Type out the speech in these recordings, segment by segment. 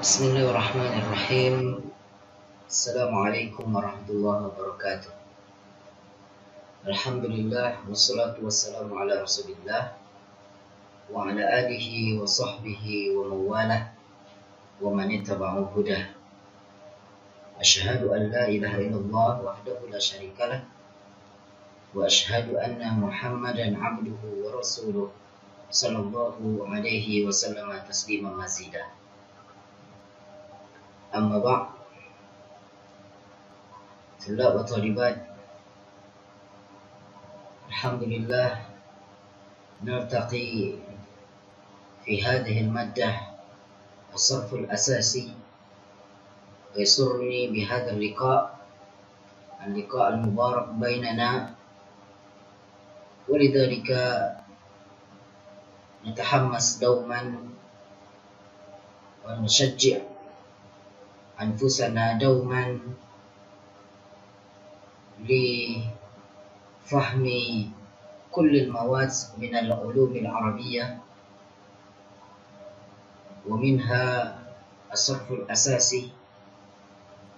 Bismillahirrahmanirrahim. Assalamualaikum warahmatullahi wabarakatuh. Alhamdulillah wassalatu wassalamu ala Rasulillah wa ala alihi wa sahbihi wa mawalah wa man ittaba'ahu hudah. Asyhadu an la ilaha illallah wahdahu la syarikalah wa asyhadu anna Muhammadan abduhu wa rasuluh sallallahu alaihi wasallam tasliman mazidah. Amma ba'd. Tulab wa talibat, alhamdulillah نلتقي في هذه المادة الصرف الأساسي. ويسرني بهذا اللقاء المبارك بيننا، ولذلك نتحمس دوما ونشجع أنفسنا دوما لفهم كل المواد من العلوم العربية، ومنها الصرف الأساسي،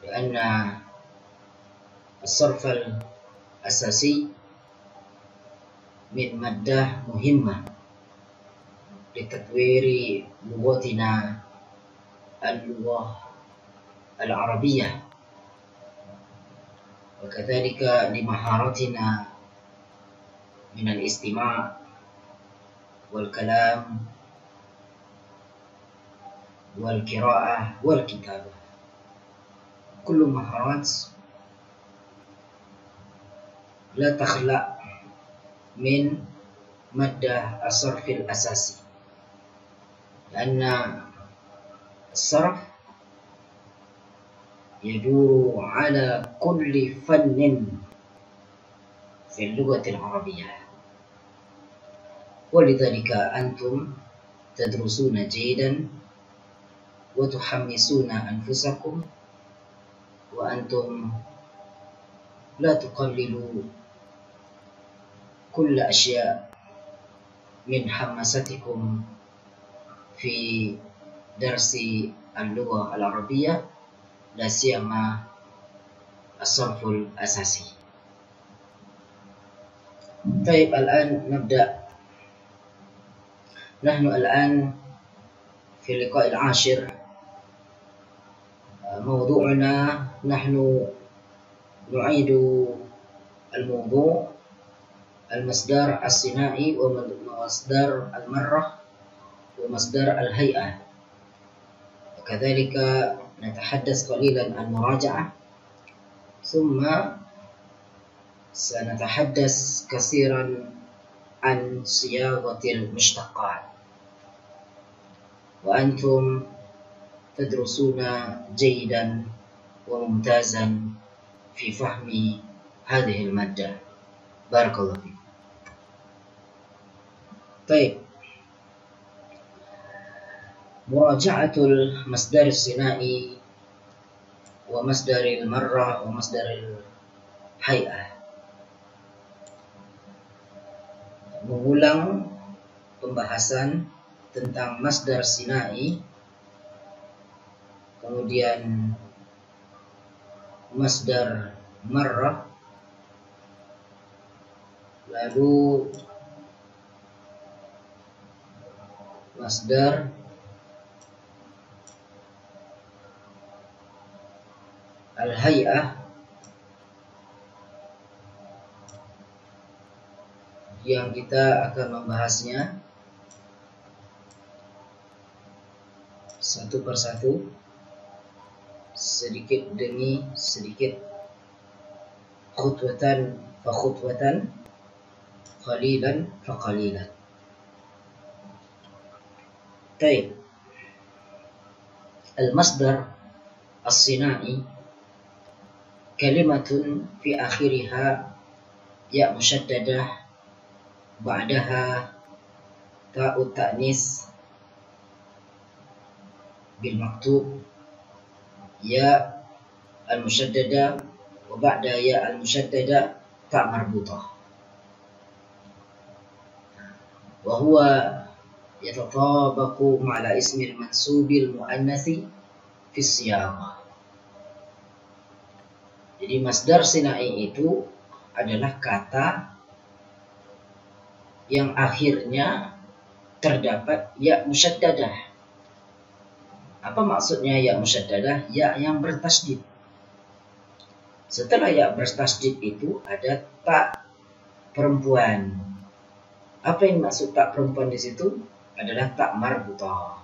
لأن الصرف الأساسي من مادة مهمة لتطوير لغتنا اللغة العربية، وكذلك لمهارتنا من الاستماع والكلام والقراءة والكتابة. كل مهارات لا تخلق من مادة الصرف الأساسي، لأن الصرف يدور على كل فن في اللغة العربية، ولذلك أنتم تدرسون جيدا وتحمسون أنفسكم، وأنتم لا تقللوا كل أشياء من حماستكم في درس اللغة العربية، لا سيما الصرف الأساسي. طيب، الآن نبدأ. نحن الآن في اللقاء العاشر. موضوعنا، نحن نعيد الموضوع المصدر الثنائي ومصدر المرة ومصدر الهيئة، وكذلك نتحدث قليلا عن مراجعة، ثم سنتحدث كثيرا عن صياغة المشتقات، وأنتم تدرسون جيدا وممتازا في فهم هذه المادة. بارك الله فيكم. طيب، مراجعة المصدر الثنائي ومصدر المرة ومصدر الهيئة. Mengulang pembahasan tentang masdar sinai, kemudian masdar marrah, lalu masdar al-hay'ah yang kita akan membahasnya satu persatu, sedikit demi sedikit, khutwatan fa khutwatan, qalilan fa qalilan. Baik, al-masdar as-sinai kalimatun fi akhiriha ya musyaddadah, ba'daha ta'ut ta'nis bil maktub ya al-musyaddada, wa ba'da ya al-musyaddada ta' marbutah, wa huwa يتطابق مع الاسم المنسوب المؤنث fi siyaqah. Jadi masdar sinai itu adalah kata yang akhirnya terdapat ya musyaddadah. Apa maksudnya ya musyaddadah? Ya yang bertasydid. Setelah ya bertasydid itu ada tak perempuan. Apa yang maksud tak perempuan di situ? Adalah tak marbutah.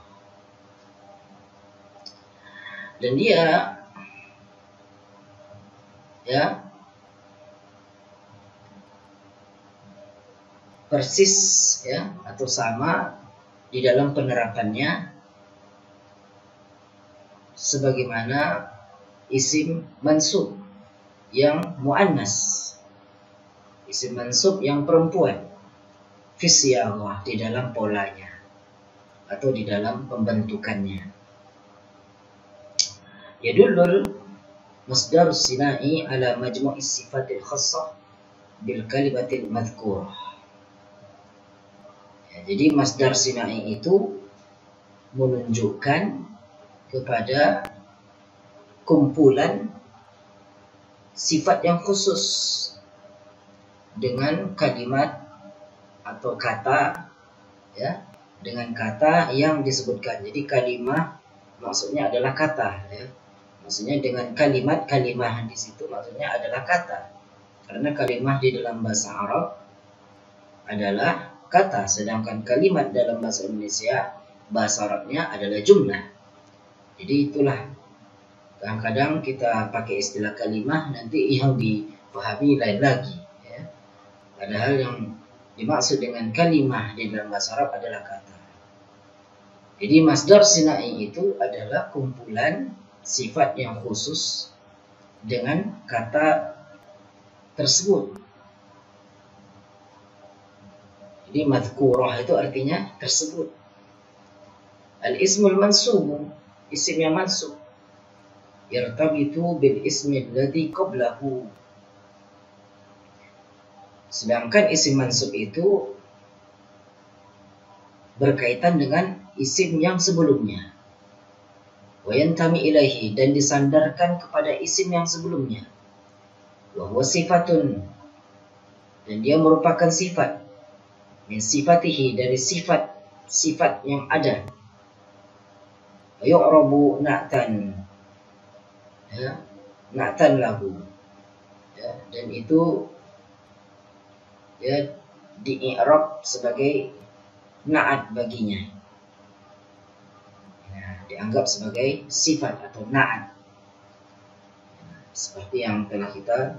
Dan dia ya persis ya atau sama di dalam penerapannya sebagaimana isim mansub yang muannas, isim mansub yang perempuan, fi siyaqah, di dalam polanya atau di dalam pembentukannya. Yadullul masdar sinai ala majmu'is sifatil khassah bil kalimatil madhkurah. Ya, jadi masdar sinai itu menunjukkan kepada kumpulan sifat yang khusus dengan kalimat atau kata ya, dengan kata yang disebutkan. Jadi kalimah maksudnya adalah kata ya. Maksudnya dengan kalimah di situ maksudnya adalah kata. Karena kalimah di dalam bahasa Arab adalah kata, sedangkan kalimat dalam bahasa Indonesia bahasa Arabnya adalah jumlah. Jadi itulah kadang-kadang kita pakai istilah kalimah, nanti yang dipahami lain lagi ya. Padahal yang dimaksud dengan kalimah di dalam bahasa Arab adalah kata. Jadi masdar sinai itu adalah kumpulan sifat yang khusus dengan kata tersebut. Jadi madhkurah itu artinya tersebut. Al-ismul mansubu, isim yang mansub, yartabitu bil ismi alladhi qablahu. Sedangkan isim mansub itu berkaitan dengan isim yang sebelumnya. Wa yantami ilaihi, dan disandarkan kepada isim yang sebelumnya. Wa huwa sifatun, dan dia merupakan sifat. Min sifatihi, dari sifat yang ada. Wa yu'rabu na'tan, ya, na'tan lahu, ya, dan itu ya di-i'rab sebagai na'at baginya. Dianggap sebagai sifat atau na'at, seperti yang telah kita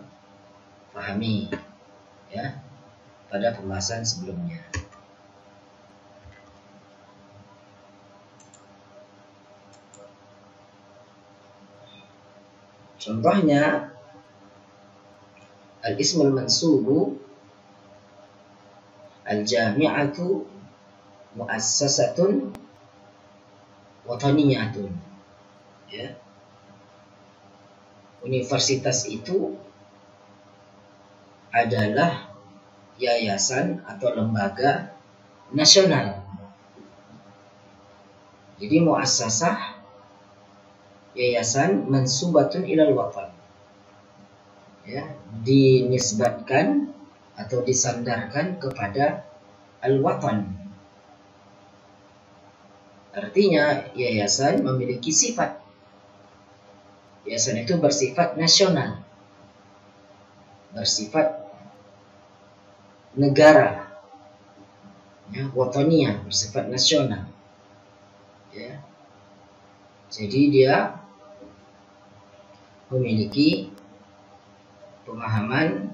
pahami ya pada pembahasan sebelumnya. Contohnya al-ismul mansubu al-jami'atu muassasatun wataniyatun, ya. Universitas itu adalah yayasan atau lembaga nasional. Jadi muassasah, yayasan, mansubatun ilal watan, ya, dinisbatkan atau disandarkan kepada al-watan. Artinya yayasan memiliki sifat. Yayasan itu bersifat nasional, bersifat negara, ya, wataniyah, bersifat nasional, ya. Jadi dia memiliki pemahaman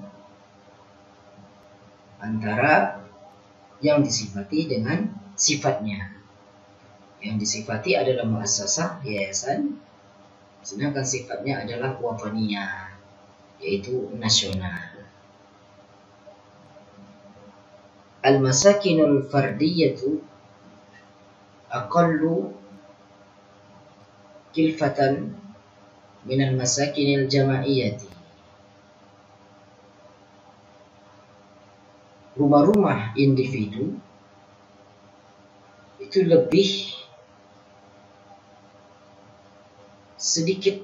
antara yang disifati dengan sifatnya. Yang disifati adalah muassasah, yayasan, sedangkan sifatnya adalah wataniyah, yaitu nasional. Al-masakinul fardiyatu aqallu kilfatan minal masakinil jamaiyati. Rumah-rumah individu itu lebih sedikit,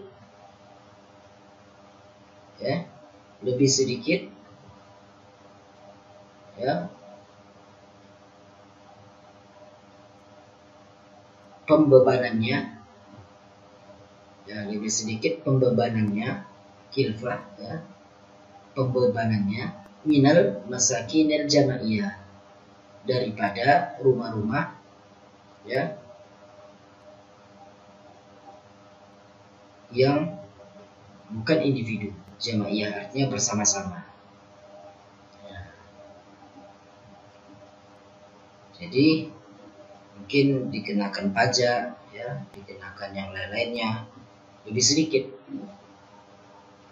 ya, lebih sedikit, ya, pembebanannya, ya, lebih sedikit pembebanannya, kilfah, ya, pembebanannya minal masakinil jamaiyah, daripada rumah-rumah, ya, yang bukan individu. Jamaiyah artinya bersama-sama, ya. Jadi mungkin dikenakan pajak, ya, dikenakan yang lain-lainnya lebih sedikit,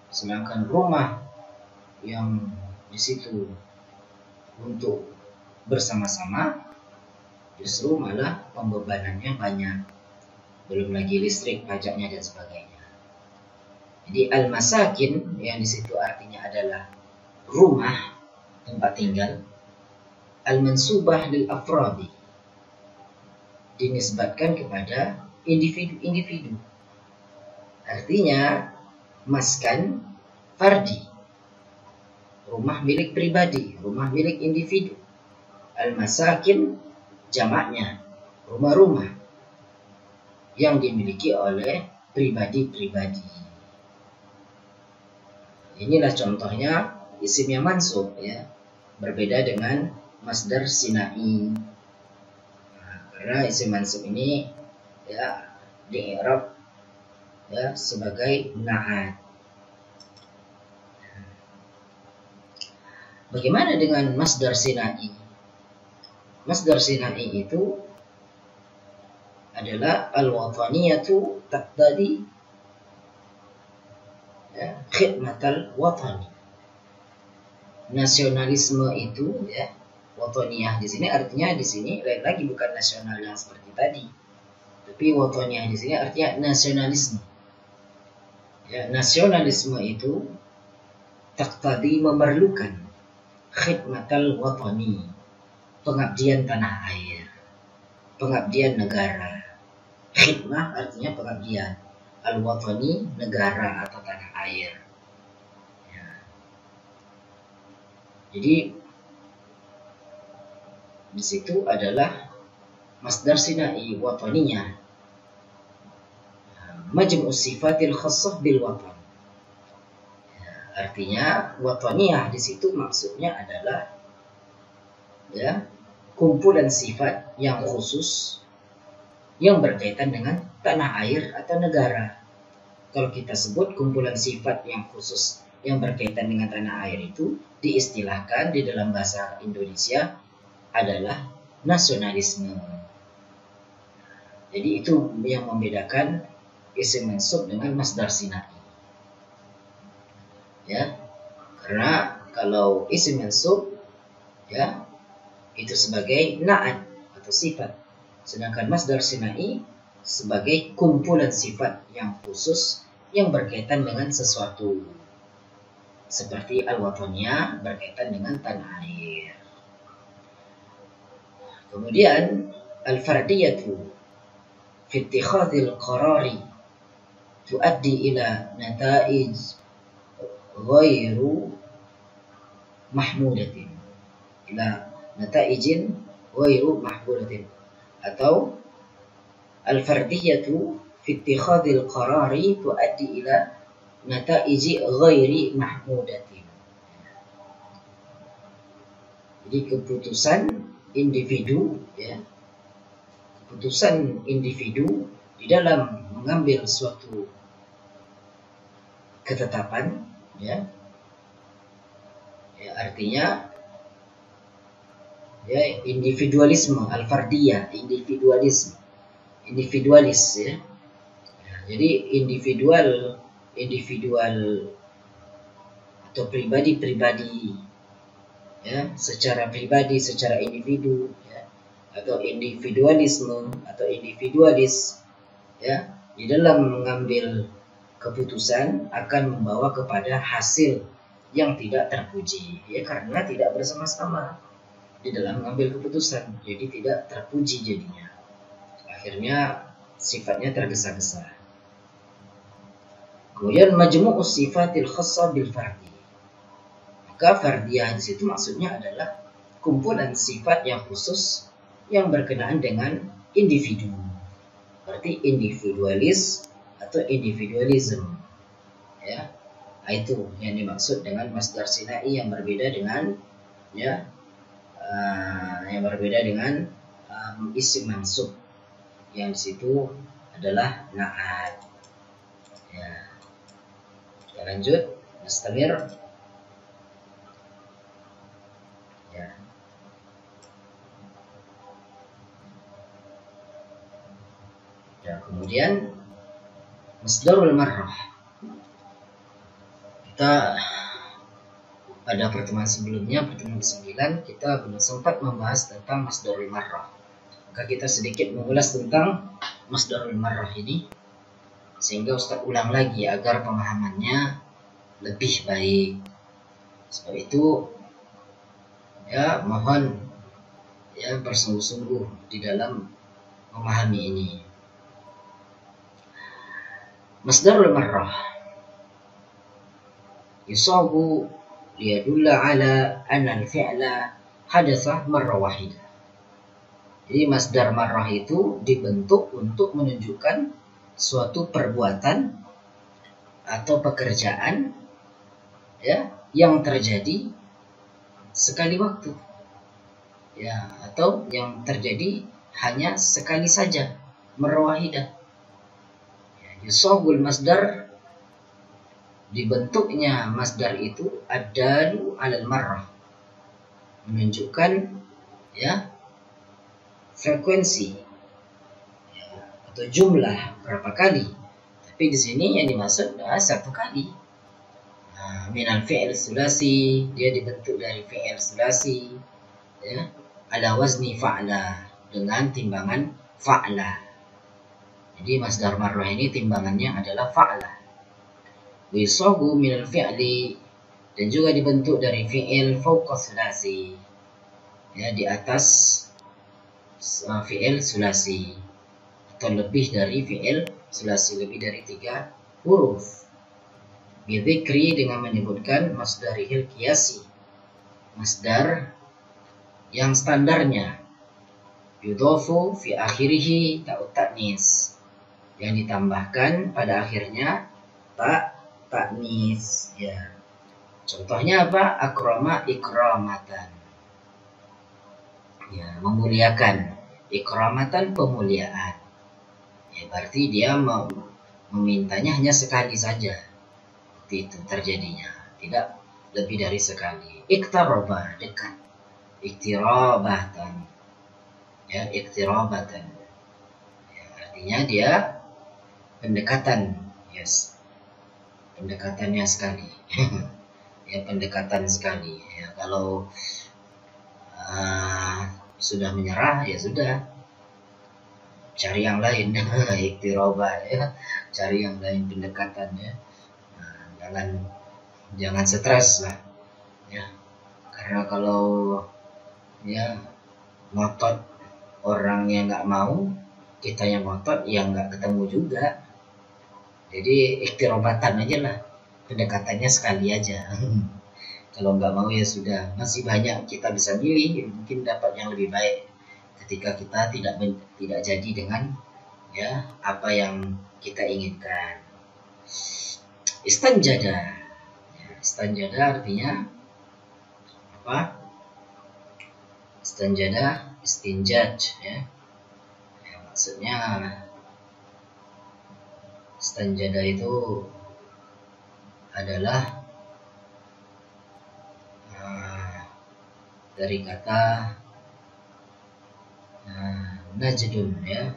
sedangkan rumah yang di situ untuk bersama-sama justru malah pembebanannya banyak, belum lagi listrik, pajaknya dan sebagainya. Jadi al-masakin yang di situ artinya adalah rumah, tempat tinggal. Al-mansubah lil afradi, dinisbatkan kepada individu-individu. Artinya maskan fardi, rumah milik pribadi, rumah milik individu. Al-masakin jamaknya rumah-rumah yang dimiliki oleh pribadi-pribadi. Inilah contohnya isim yang mansub, ya, berbeda dengan masdar sinai. Nah, karena isim mansub ini, ya, di i'rab, ya, sebagai na'at. Bagaimana dengan masdar sinai? Masdar sinai itu adalah al-wataniyatu taqtadi, ya, khidmatal watani. Nasionalisme itu, ya, wataniyah di sini artinya di sini lain lagi, bukan nasional yang seperti tadi, tapi wataniyah di sini artinya nasionalisme. Ya, nasionalisme itu taqtadi, memerlukan khidmatal watani, pengabdian tanah air, pengabdian negara. Khidmah artinya pengabdian, al-watani negara atau tanah air. Ya. Jadi di situ adalah masdar sinai wataninya, majmu'us sifatil khassah bil watan. Ya, artinya wataniyah di situ maksudnya adalah, ya, kumpulan sifat yang khusus yang berkaitan dengan tanah air atau negara. Kalau kita sebut kumpulan sifat yang khusus yang berkaitan dengan tanah air itu diistilahkan di dalam bahasa Indonesia adalah nasionalisme. Jadi itu yang membedakan isim mansub dengan masdar sinai. Ya, karena kalau isim mansub, ya, itu sebagai na'at atau sifat, sedangkan masdar sinai sebagai kumpulan sifat yang khusus yang berkaitan dengan sesuatu, seperti al-wataniyah berkaitan dengan tanah air. Kemudian al-fardiyatu fi ittikhadil qarari tuaddi ila nataij ghairu mahmudatin, ila nataijin ghairu mahmudatin, atau al-fardiyatu fi ittikhadil qarari tuaddi ila nataiji ghairi mahmudatin. Jadi keputusan individu, ya, keputusan individu di dalam mengambil suatu ketetapan, ya, ya, artinya, ya, individualisme, al-fardiyah, individualis, ya. Jadi individual atau pribadi-pribadi, ya, secara pribadi, secara individu, ya, atau individualisme atau individualis, ya, di dalam mengambil keputusan akan membawa kepada hasil yang tidak terpuji, ya, karena tidak bersama-sama di dalam mengambil keputusan, jadi tidak terpuji, jadinya akhirnya sifatnya tergesa-gesa. Kemudian majmu'us sifatil khassa bil fardi. Maka fardiyah di situ maksudnya adalah kumpulan sifat yang khusus yang berkenaan dengan individu. Berarti individualis atau individualism. Ya, itu yang dimaksud dengan masdar sinai yang berbeda dengan isim mansub yang di situ adalah na'at. Ya. Kita lanjut, mustamir. Ya. Ya, kemudian masdarul marrah. Kita pada pertemuan sebelumnya, pertemuan ke-9, kita belum sempat membahas tentang masdarul marrah. Maka kita sedikit mengulas tentang masdarul marrah ini, sehingga Ustaz ulang lagi agar pemahamannya lebih baik. Sebab itu ya mohon ya bersungguh-sungguh di dalam memahami ini. Masdarul marrah yusabu liyadulla ala anna al-fi'la hadatha marrah wahidah. Jadi masdar marrah itu dibentuk untuk menunjukkan suatu perbuatan atau pekerjaan ya yang terjadi sekali waktu. Ya, atau yang terjadi hanya sekali saja, marrah wahidah. Ya, yusabul masdar, dibentuknya masdar itu adalu alal marrah, menunjukkan ya frekuensi ya, atau jumlah berapa kali. Tapi di sini yang dimaksud adalah satu kali. Minal fi'il sulasi, dia dibentuk dari fi'il sulasi ya, ala wazni fa'la, dengan timbangan fa'la. Jadi masdar marrah ini timbangannya adalah fa'la. Wisagu minal fi'li, dan juga dibentuk dari fi'il fawqa sulasi ya, di atas fi'il sulasi atau lebih dari fi'il sulasi, lebih dari 3 huruf. Bidzikri, dengan menyebutkan masdarihil qiyasi, masdar yang standarnya. Yudhafu fi akhirihi ta'ut ta'nis, yang ditambahkan pada akhirnya ta'nis ya. Contohnya apa? Akrama ikramatan. Ya, memuliakan. Ikramatan, pemuliaan. Ya, berarti dia memintanya hanya sekali saja. Itu terjadinya, tidak lebih dari sekali. Iktaraba, dekat. Iktirabatan. Ya, iktirabatan. Ya, artinya dia pendekatan. Yes. Pendekatannya sekali. Ya, pendekatan sekali. Ya, kalau sudah menyerah ya sudah, cari yang lain. Iktirabah ya, cari yang lain pendekatan ya. Jangan stres lah ya, karena kalau ya ngotot orangnya nggak mau, kita yang ngotot yang nggak ketemu juga. Jadi iktirabatan aja lah, pendekatannya sekali aja. Kalau nggak mau ya sudah, masih banyak kita bisa milih, mungkin dapat yang lebih baik ketika kita tidak jadi dengan ya apa yang kita inginkan. Istanjada. Istanjada artinya apa? Istanjada, istinjad ya. Ya, maksudnya istanjada itu adalah dari kata najdun ya,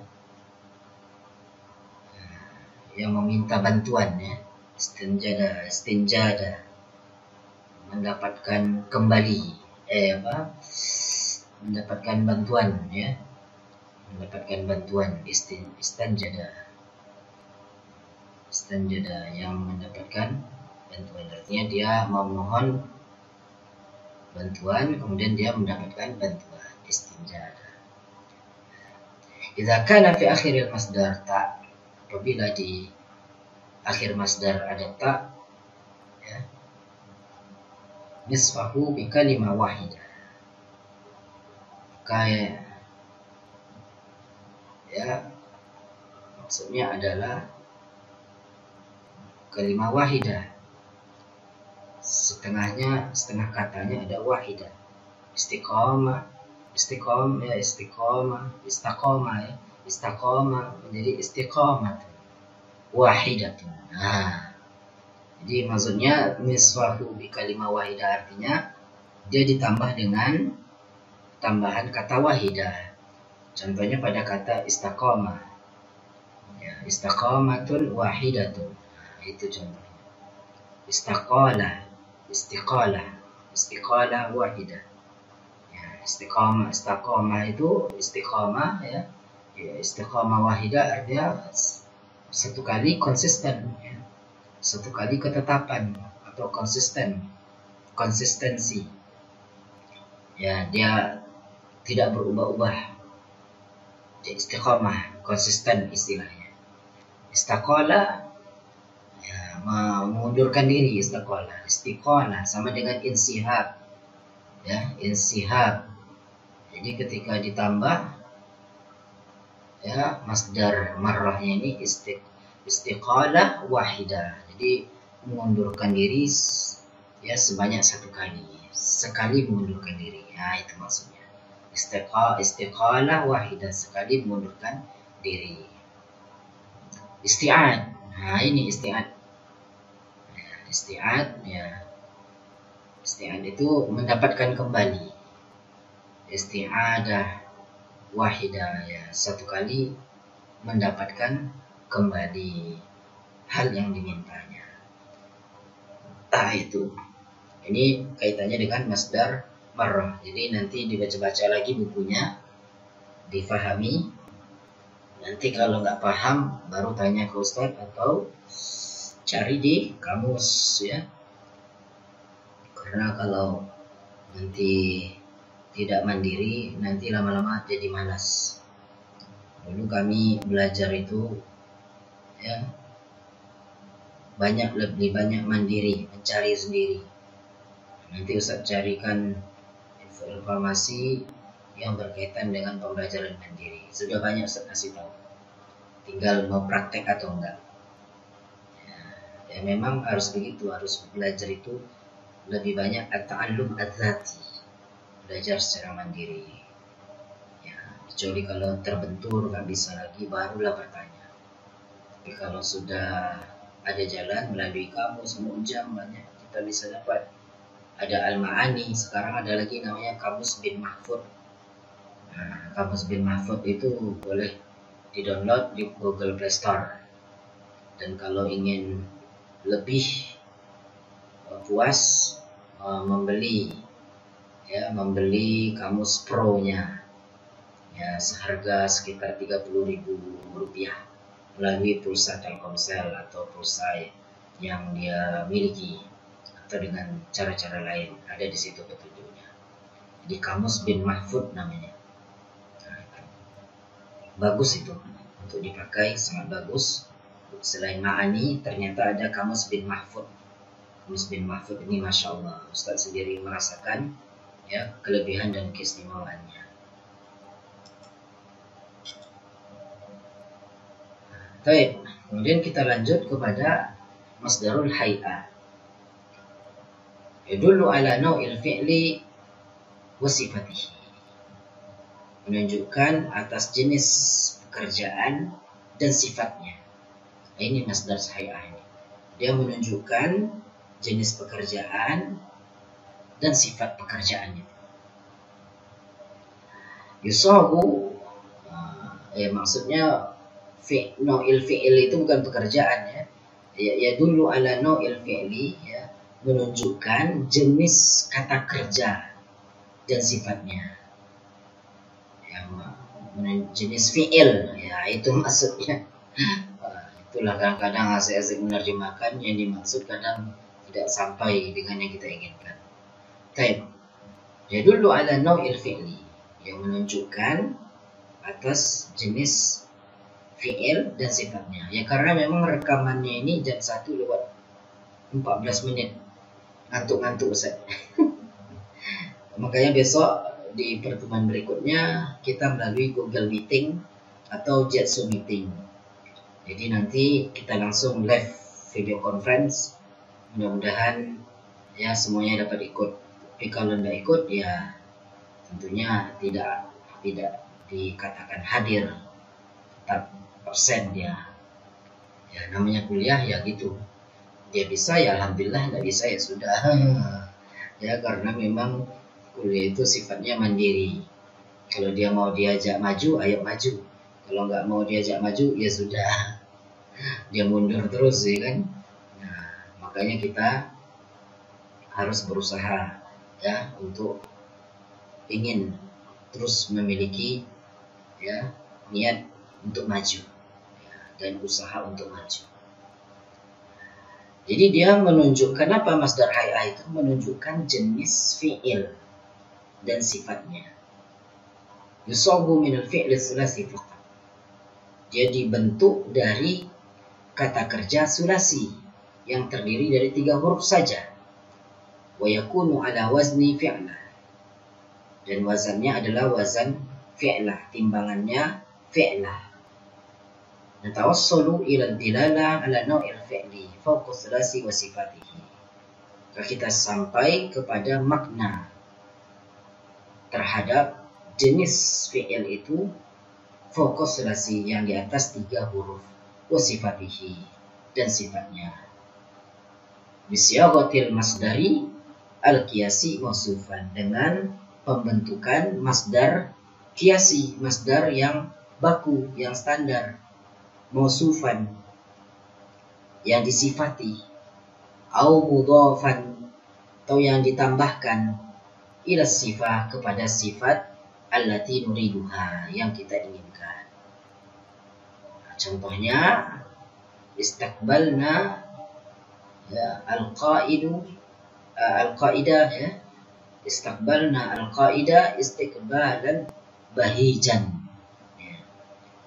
yang meminta bantuan ya. Istinjada mendapatkan kembali mendapatkan bantuan ya, mendapatkan bantuan. Istanjada yang mendapatkan bantuan, artinya dia memohon bantuan kemudian dia mendapatkan bantuan. Istinjada. Idza kana fi akhiril masdar ta, apabila di akhir masdar ada ta, ya. Nisfahu bi kalimah wahidah. Kayak, ya, maksudnya adalah kalimah wahidah. Setengah katanya ada wahidah. Istiqomah, ya, istiqomah menjadi istiqomah wahidatun. Nah, jadi maksudnya niswahu bi kalimah wahidah artinya dia ditambah dengan tambahan kata wahidah. Contohnya pada kata istiqomah, ya, istiqomatun wahidatun. Nah, itu contohnya. Istiqalah wahidah. Ya, istiqomah itu istiqomah, ya. Ya, istiqomah wahidah artinya satu kali konsisten, ya. Satu kali ketetapan atau konsistensi. Ya, dia tidak berubah-ubah. Dia istiqomah, konsisten istilahnya. Istiqalah, ya, mengundurkan diri. Istiqalah sama dengan insihab, ya, insihab. Jadi ketika ditambah, ya, masdar marrahnya ini istiqalah wahidah. Jadi mengundurkan diri, ya, sebanyak satu kali. Sekali mengundurkan diri. Ya, itu maksudnya. Istiqalah wahidah, sekali mengundurkan diri. Isti'ad. Nah, ini isti'ad. Isti'ad, ya. Isti'ad itu mendapatkan kembali. Isti'adah wahidah, ya, satu kali mendapatkan kembali hal yang dimintanya. Itu. Ini kaitannya dengan masdar marrah. Jadi nanti dibaca-baca lagi bukunya, difahami. Nanti kalau nggak paham baru tanya ke Ustadz atau cari di kamus, ya. Karena kalau nanti tidak mandiri, nanti lama-lama jadi malas. Dulu kami belajar itu, ya, lebih banyak mandiri, mencari sendiri. Nanti Ustaz carikan informasi yang berkaitan dengan pembelajaran mandiri. Sudah banyak Ustaz kasih tahu. Tinggal mau praktek atau enggak. Ya, memang harus begitu, harus belajar itu lebih banyak at-ta'allum adzati. Belajar secara mandiri. Ya, kecuali kalau terbentur nggak bisa lagi, barulah bertanya. Tapi kalau sudah ada jalan melalui kamus, mu'jam, banyak kita bisa dapat. Ada Al-Ma'ani, sekarang ada lagi namanya Kamus bin Mahfud. Nah, Kamus bin Mahfud itu boleh di-download di Google Play Store. Dan kalau ingin lebih puas, membeli Kamus Pro-nya, ya, seharga sekitar Rp30.000 melalui pulsa Telkomsel atau pulsa yang dia miliki, atau dengan cara-cara lain. Ada di situ petunjuknya. Jadi Kamus bin Mahfud namanya. Bagus itu untuk dipakai, sangat bagus. Selain Ma'ani, ternyata ada Kamus bin Mahfud. Kamus bin Mahfud ini Masya Allah, Ustaz sendiri merasakan, ya, kelebihan dan keistimewaannya. Baik, kemudian kita lanjut kepada masdarul hay'ah. Yadullu ala naw'il fi'li wa sifatihi. Menunjukkan atas jenis pekerjaan dan sifatnya. Ini masdar hay'ah ini. Dia menunjukkan jenis pekerjaan dan sifat pekerjaan itu. Yusabu, maksudnya naw'il fi'il itu bukan pekerjaan, ya. Yadullu ala naw'il fi'li, ya, menunjukkan jenis kata kerja dan sifatnya. Jenis fi'il, ya, itu maksudnya. Itulah kadang-kadang asik-asik menerjemahkan, yang dimaksud kadang tidak sampai dengan yang kita inginkan. Baik. Yadullu ala naw'il fi'li, yang menunjukkan atas jenis fi'il dan sifatnya. Ya karena memang rekamannya ini jam 1 lewat 14 menit. Ngantuk-ngantuk Ustaz. Makanya besok di pertemuan berikutnya kita melalui Google Meeting atau Jetso Meeting. Jadi nanti kita langsung live video conference. Mudah-mudahan ya semuanya dapat ikut. Tapi kalau tidak ikut ya tentunya tidak dikatakan hadir, tetap absen dia. Ya namanya kuliah ya gitu. Dia bisa ya alhamdulillah, tidak bisa ya sudah. Ya karena memang kuliah itu sifatnya mandiri. Kalau dia mau diajak maju, ayo maju. Kalau nggak mau diajak maju, ya sudah. Dia mundur terus ya kan. Nah, makanya kita harus berusaha ya untuk ingin terus memiliki ya niat untuk maju ya, dan usaha untuk maju. Jadi dia menunjukkan apa masdar hay'ah itu menunjukkan jenis fi'il dan sifatnya. Yusabu minal fi'li sulasi faqat. Dia dibentuk dari kata kerja sulasi yang terdiri dari 3 huruf saja. Wa yakunu ala wazni fi'lah. Dan wazannya adalah wazan fi'lah, timbangannya fi'lah. Natawassalu ila dilala ala naw'il fi'li fawqa sulasi wa sifatihi. Kita sampai kepada makna terhadap jenis fi'il itu fawqa sulasi yang di atas 3 huruf wa sifatihi dan sifatnya. Bisyaghatil masdari al-qiyasi mausufan, dengan pembentukan masdar qiyasi, masdar yang baku, yang standar, mausufan, yang disifati, au mudhafan, atau yang ditambahkan, ila sifat, kepada sifat allati nuriduha, yang kita inginkan. Contohnya istaqbalna ya, al-qaidah ya, istaqbalna al-qaidah istiqbalan bahijan ya.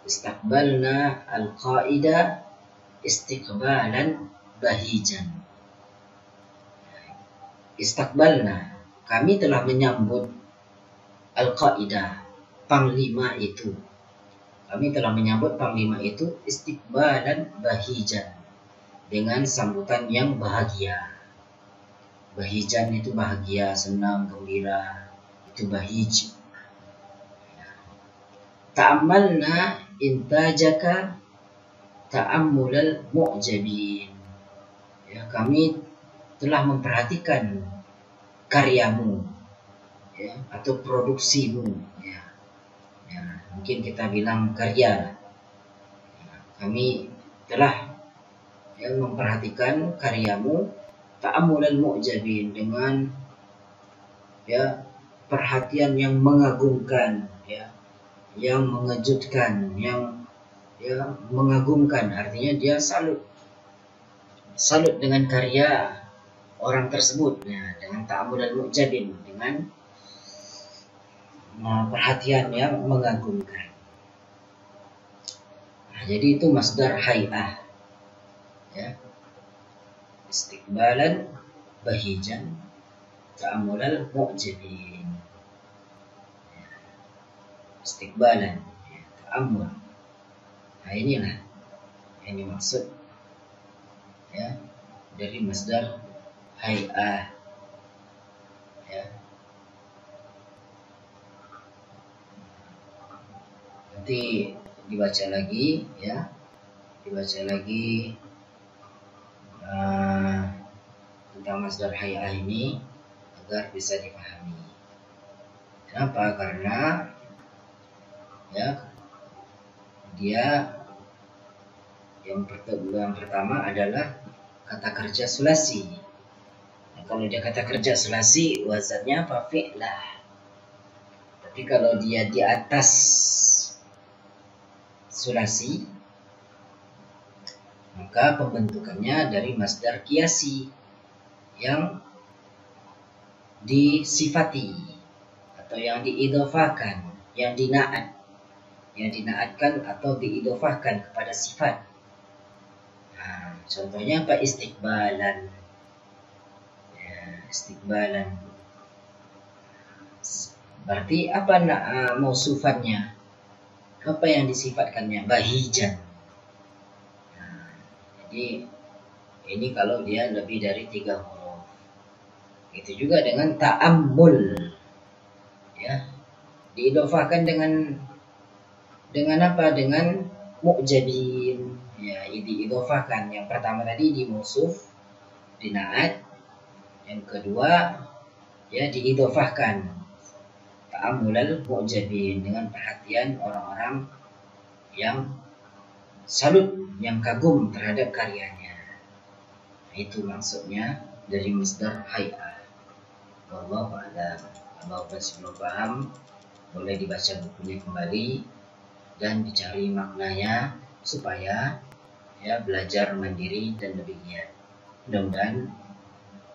Istaqbalna al-qaidah istiqbalan bahijan. Istaqbalna, kami telah menyambut al-qaidah, panglima itu. Kami telah menyambut panglima itu istiqbalan bahijan, dengan sambutan yang bahagia. Bahijan itu bahagia, senang, gembira, itu bahij. Ta'ammalna intajaka ta'ammulal mu'jabin. Ya, kami telah memperhatikan karyamu ya, atau produksimu ya. Ya, mungkin kita bilang karya. Ya, kami telah ya, memperhatikan karyamu ta'ammulal mu'jabin, dengan ya perhatian yang mengagumkan ya, yang mengejutkan, yang ya mengagumkan, artinya dia salut dengan karya orang tersebut ya, dengan ta'ammulal mu'jabin, dengan perhatian yang mengagumkan. Nah, jadi itu masdar hay'ah ya, istiqbalan bahijan ta'ammulal mu'jabin ya. Istiqbalan ya, ta'ammul. Nah inilah yang dimaksud ya dari masdar hay'ah ya. Nanti dibaca lagi ya, dibaca lagi tentang masdar hay'ah ini agar bisa dipahami. Kenapa? Karena ya dia yang pertama adalah kata kerja sulasi. Nah, kalau dia kata kerja sulasi, wazannya apa? Fi'lah. Tapi kalau dia di atas sulasi, maka pembentukannya dari masdar qiyasi yang disifati atau yang diidhofakan, yang dinaat, yang dinaatkan atau diidofahkan kepada sifat. Contohnya apa? Istiqbalan. Ya, istiqbalan. Berarti apa mausufannya? Apa yang disifatkannya? Bahijan. Jadi ini kalau dia lebih dari 3 huruf. Itu juga dengan ta'ammul. Ya. Diidofahkan dengan apa? Dengan mu'jabin. Ya, diidofahkan. Yang pertama tadi di mausuf, di naat. Yang kedua ya diidofahkan. Ta'ammulal mu'jabin, dengan perhatian orang-orang yang salut, yang kagum terhadap karyanya. Itu maksudnya dari masdar hay'ah. Wallahu a'lam. Kalau masih belum paham, boleh dibaca bukunya kembali dan dicari maknanya supaya ya belajar mandiri dan lebih giat. Mudah-mudahan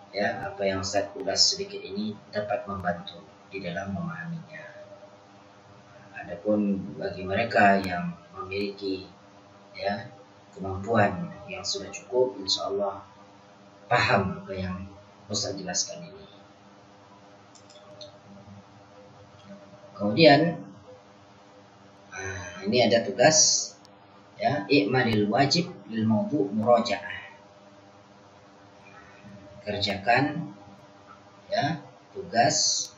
ya apa yang Ustaz ulas sedikit ini dapat membantu di dalam memahaminya. Adapun bagi mereka yang memiliki ya kemampuan yang sudah cukup, insya Allah paham apa yang Ustaz jelaskan ini. Kemudian ini ada tugas ya, i'malil wajib lil mawdu' muraja'ah. Kerjakan ya tugas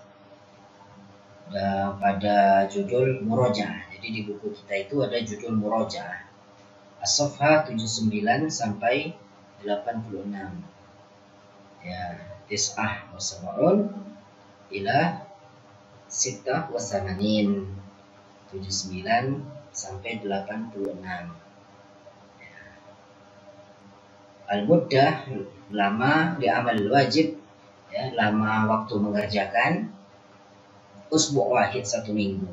pada judul muraja'ah. Jadi di buku kita itu ada judul muraja'ah. As-safha 79 sampai 86. Ya, tis'ah wa sab'un ila sittah wa samanin. 79 sampai 86. Al-muddah, lama di amal wajib ya, lama waktu mengerjakan usbu' wahid, 1 minggu.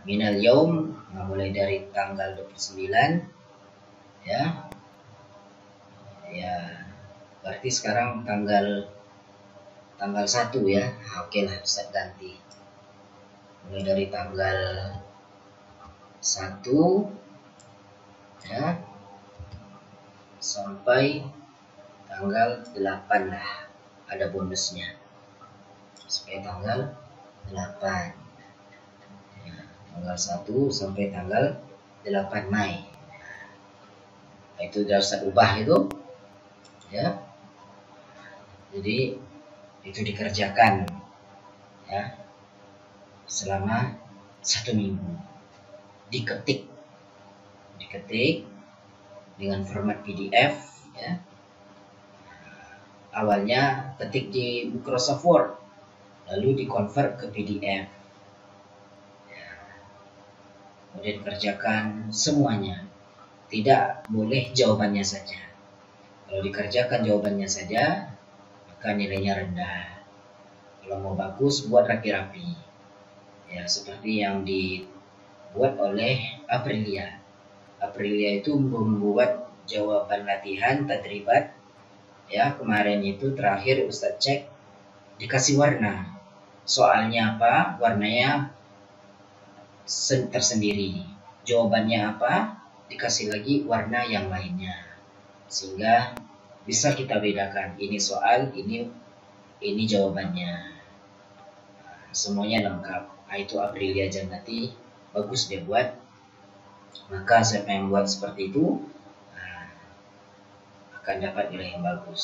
Minal yaum, mulai dari tanggal 29 ya. Ya, berarti sekarang tanggal 1 ya. Oke lah, Ustaz ganti. Mulai dari tanggal 1 ya sampai tanggal 8 lah, ada bonusnya sampai tanggal 8 ya, tanggal 1 sampai tanggal 8 Mei. Itu sudah Ustaz ubah itu ya. Jadi itu dikerjakan ya selama 1 minggu. Diketik dengan format PDF ya. Awalnya ketik di Microsoft Word, lalu dikonvert ke PDF ya. Kemudian kerjakan semuanya, tidak boleh jawabannya saja. Kalau dikerjakan jawabannya saja maka nilainya rendah. Kalau mau bagus, buat rapi-rapi ya, seperti yang dibuat oleh Aprilia. Aprilia itu membuat jawaban latihan tadribat ya, kemarin itu terakhir Ustadz cek dikasih warna. Soalnya apa? Warnanya tersendiri. Jawabannya apa? Dikasih lagi warna yang lainnya. Sehingga bisa kita bedakan, ini soal, ini jawabannya. Semuanya lengkap. Itu Aprilia Jannati, bagus dia buat. Maka siapa yang buat seperti itu akan dapat nilai yang bagus.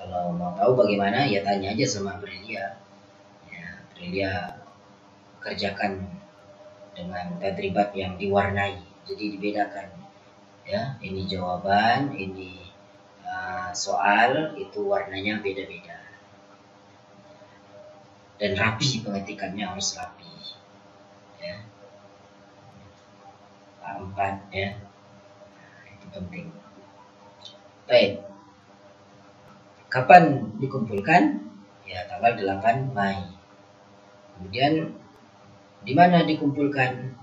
Kalau mau tahu bagaimana ya tanya aja sama Aprilia ya. Aprilia kerjakan dengan tadribat yang diwarnai, jadi dibedakan ya, ini jawaban, ini soal, itu warnanya beda-beda dan rapi, pengetikannya harus rapi ya. A4 ya, itu penting. Baik, kapan dikumpulkan? Ya tanggal 8 Mei. Kemudian di mana dikumpulkan?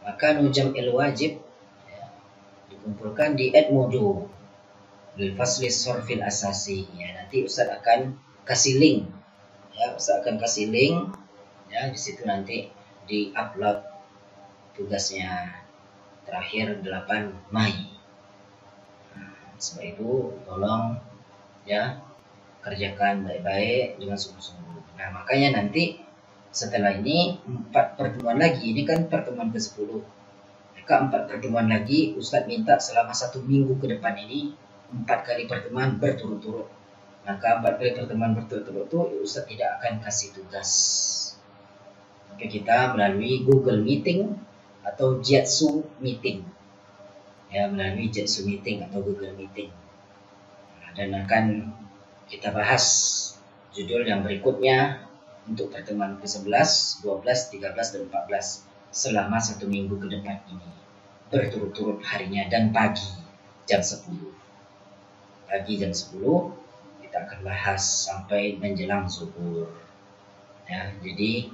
Maka nujam'il wajib ya, dikumpulkan di Edmodo di fasli sorfil asasi ya. Nanti Ustaz akan kasih link ya, Ustaz akan kasih link ya, di situ nanti di-upload tugasnya terakhir 8 Mei. Sebab itu tolong ya kerjakan baik-baik dengan sungguh-sungguh. Nah, makanya nanti setelah ini 4 pertemuan lagi, ini kan pertemuan ke-10. Maka 4 pertemuan lagi Ustadz minta selama 1 minggu ke depan ini 4 kali pertemuan berturut-turut. Maka 4 kali pertemuan berturut-turut itu Ustadz tidak akan kasih tugas. Maka kita melalui Google Meeting atau Jitsu Meeting. Ya, melalui Jitsu Meeting atau Google Meeting. Dan akan kita bahas judul yang berikutnya untuk pertemuan ke-11, 12, 13, dan 14 selama 1 minggu ke depan ini. Berturut-turut harinya dan pagi jam 10. Pagi jam 10 kita akan bahas sampai menjelang zuhur. Ya, jadi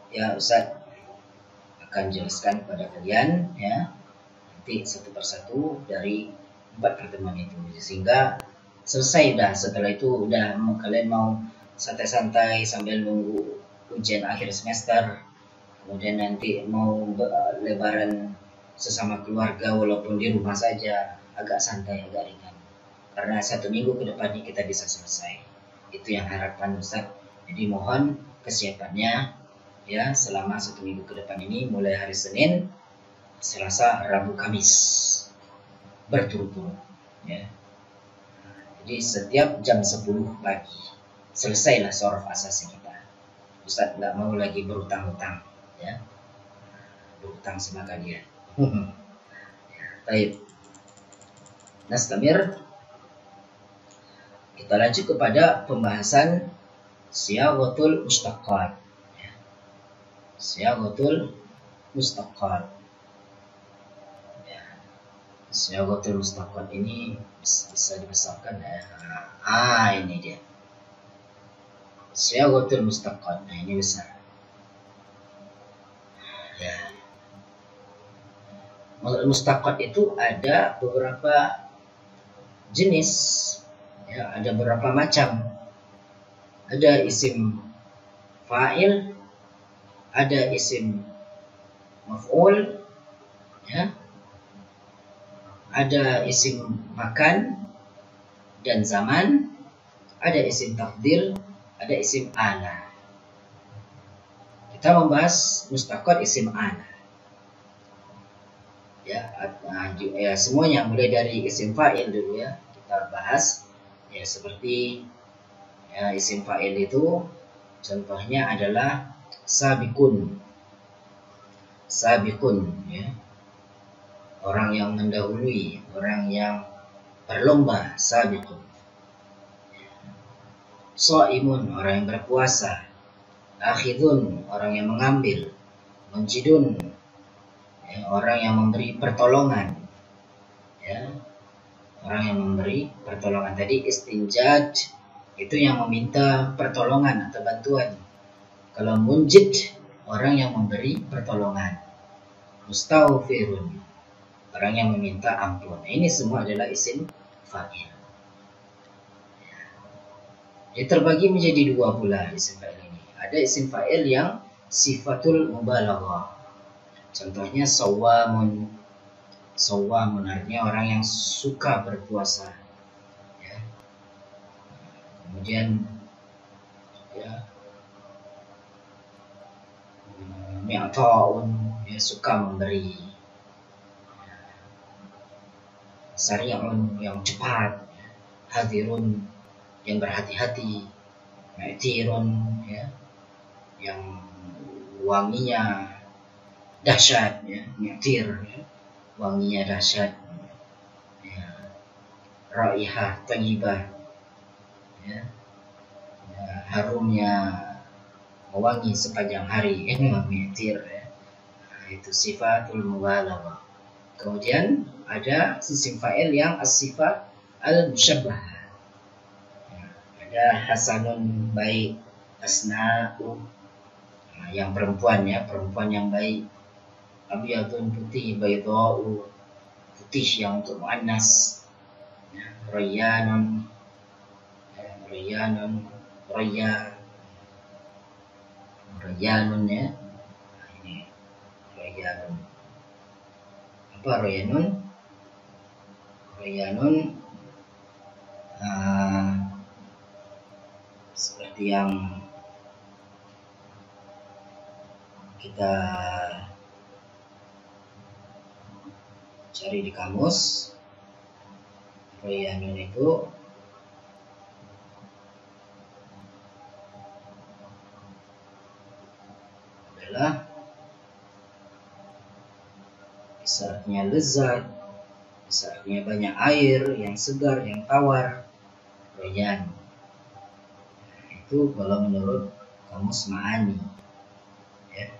ya Ustaz akan jelaskan kepada kalian ya nanti satu persatu dari 4 pertemuan itu sehingga selesai dah. Setelah itu udah kalian mau santai-santai sambil nunggu ujian akhir semester, kemudian nanti mau lebaran sesama keluarga walaupun di rumah saja, agak santai, agak ringan, karena 1 minggu ke depan ini kita bisa selesai. Itu yang harapan Ustaz. Jadi mohon kesiapannya ya selama 1 minggu ke depan ini, mulai hari Senin, Selasa, Rabu, Kamis berturut-turut ya. Jadi setiap jam 10 pagi selesailah sorof asasi kita. Ustaz nggak mau lagi berutang-utang ya, berutang sama kalian. Baik, nastamir. Kita lanjut kepada pembahasan siyaghatul mustaqqat ya. Siyaghatul mustaqqat. Siyaghatul mustaqqat ini bisa dibesarkan ya. Ini dia. Siyaghatul mustaqqat. Nah, ini besar. Ya. Mustaqqat itu ada beberapa jenis. Ya, ada beberapa macam. Ada isim fa'il, ada isim maf'ul, ya. Ada isim makan dan zaman, ada isim tafdil, ada isim ana. Kita membahas mustaqqat isim ana. Ya, semuanya mulai dari isim fa'il dulu ya. Kita bahas ya seperti ya, isim fa'il itu contohnya adalah sabiqun. Sabiqun ya. Orang yang mendahului, orang yang berlomba, sabiqun. Shaimun, orang yang berpuasa. Akhidun, orang yang mengambil. Munjidun, ya, orang yang memberi pertolongan. Ya, orang yang memberi pertolongan. Tadi istinjad itu yang meminta pertolongan atau bantuan. Kalau munjid, orang yang memberi pertolongan. Mustaghfirun, orang yang meminta ampun. Ini semua adalah isim fa'il. Dia terbagi menjadi 2 pula isim fa'il ini. Ada isim fa'il yang sifatul mubalaghah. Contohnya sawamun. Sawamun artinya orang yang suka berpuasa. Ya. Kemudian ya, mi'ta'un, ya, suka memberi. Sari'un, yang cepat. Hadirun, yang berhati-hati. Ma'tirun, ya, yang wanginya dahsyat ya. Mi'tir ya, wanginya dahsyat ya. Raihah thayyibah ya, ya, harumnya mewangi sepanjang hari mi'tir ya. Nah, itu sifatul mubalaghah. Kemudian ada isim fa'il yang as-sifat al-musyabbah. Ya, ada hasanun, baik, asna'u, nah, yang perempuan ya, perempuan yang baik. Abyadun, putih, baydha'u, putih yang untuk muannas. Ya, rayyanun, ya, rayyanun, rayya, rayyanun ya. Nah, ini royanun. Apa royanun? Royanun seperti yang kita cari di kamus, royanun itu adalah bisa artinya lezat, bisa artinya banyak air yang segar, yang tawar, royan. Itu kalau menurut kamus Ma'ani, ya.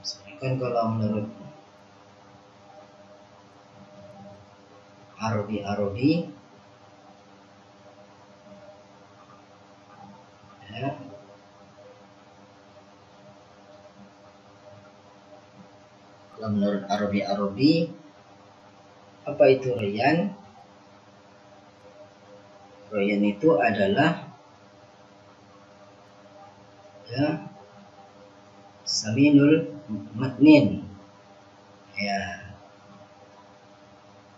Sedangkan kalau menurut Arabi, ya, kalau menurut Arabi, apa itu royan? Royan itu adalah, ya, saminul matnin, ya,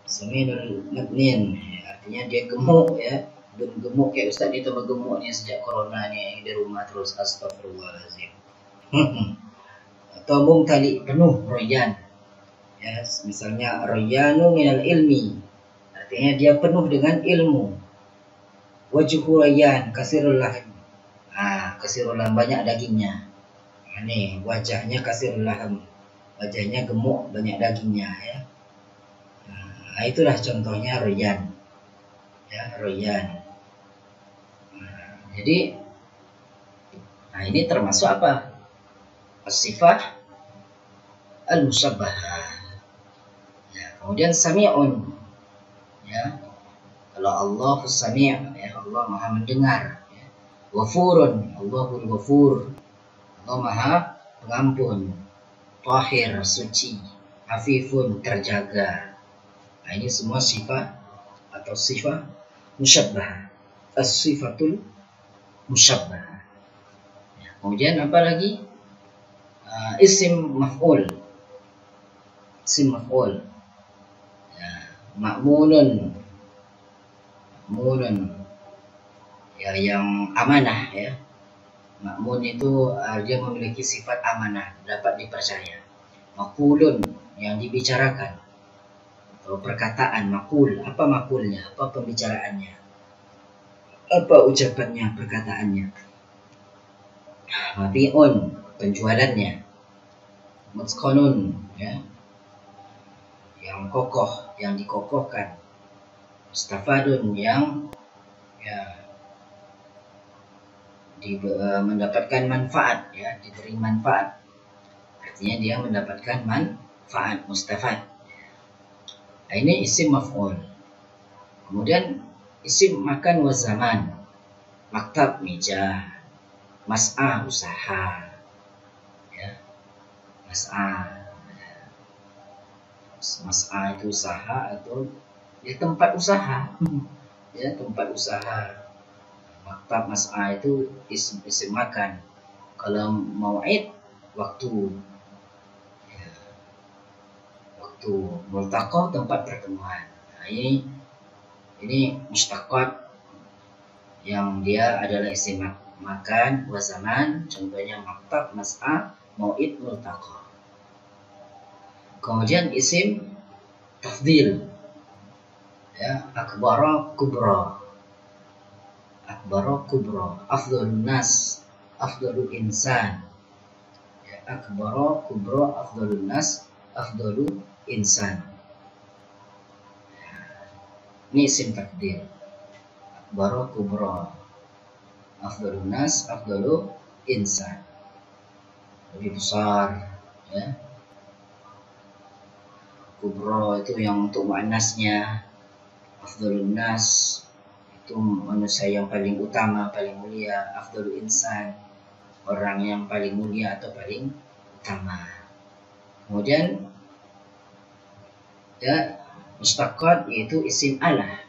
saminul matnin, ya, artinya dia gemuk, ya, gemuk kayak Ustaz ini tambah gemuk nih sejak corona nih di rumah terus, astagfirullahaladzim. Atau mumtali, penuh, royan, ya, misalnya royanu minal ilmi, artinya dia penuh dengan ilmu. Wajhu royan kasirul lahm, kasirul lahm, banyak dagingnya. Ini wajahnya kasirul lahm, wajahnya gemuk, banyak dagingnya, ya. Itulah contohnya royan, ya, royan. Jadi ini termasuk apa? As-sifah al-musyabbahah. Ya, kemudian sami'un, ya. Kalau Allah sami', ya, Allah Maha mendengar, ya. Ghafurun, Allahul Ghafur, Allah Maha pengampun. Tahir, suci. Afifun, terjaga. Nah, ini semua sifat atau sifat musyabbahah. As-sifatul musyabbahah. Ya, kemudian apa lagi? Isim maf'ul. Isim maf'ul. Ya, ma'munun. Ma'munun, ya, yang amanah, ya. Ma'mun itu dia memiliki sifat amanah, dapat dipercaya. Maqulun, yang dibicarakan, atau perkataan. Maqul, apa maqulnya? Apa pembicaraannya? Apa ucapannya, perkataannya? Mabi'un, penjualannya. Mutqanun, ya, yang kokoh, yang dikokohkan. Mustafadun, yang, ya, mendapatkan manfaat, ya, diberi manfaat, artinya dia mendapatkan manfaat, mustafad. Nah, ini isim maf'ul. Kemudian isim makan wa zaman, maktab, meja, mas'a, usaha, ya, mas'a itu usaha atau ya tempat usaha, ya, tempat usaha. Maktab, mas'a itu isim makan. Kalau mau'id, waktu, ya, waktu. Multaqah, tempat pertemuan. Nah, ini mustaqat yang dia adalah isim makan wa zaman, contohnya maktab, mas'a, mau'id, multaqah. Kemudian isim tafdil, ya, akbara, kubra. Akbara, kubra, afdhalun nas, afdhalul insan, ya, akbara, kubra, afdhalun nas, afdhalul insan. Ini isim takdir. Akbara, kubra, afdhalun nas, afdhalul insan, lebih besar, ya. Kubra itu yang untuk muannasnya. Afdhalun nas itu manusia yang paling utama, paling mulia. Afdhalul insan, orang yang paling mulia atau paling utama. Kemudian, ya, mustaqat yaitu isim alah.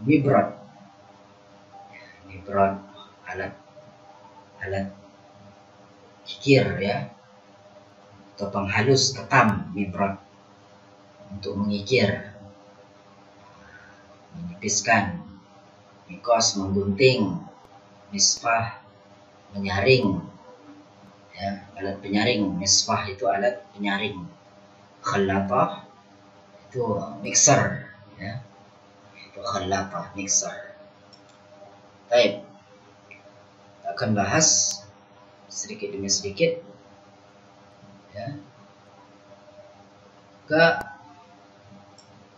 Mibrad, mibrad, alat. kikir ya, atau penghalus ketam, mibrot, untuk mengikir, menipiskan, mikos menggunting, misfah menyaring ya, alat penyaring. Misfah itu alat penyaring, khallatah itu mixer ya, itu khallatah mixer. Baik, akan bahas sedikit demi sedikit ya. Ke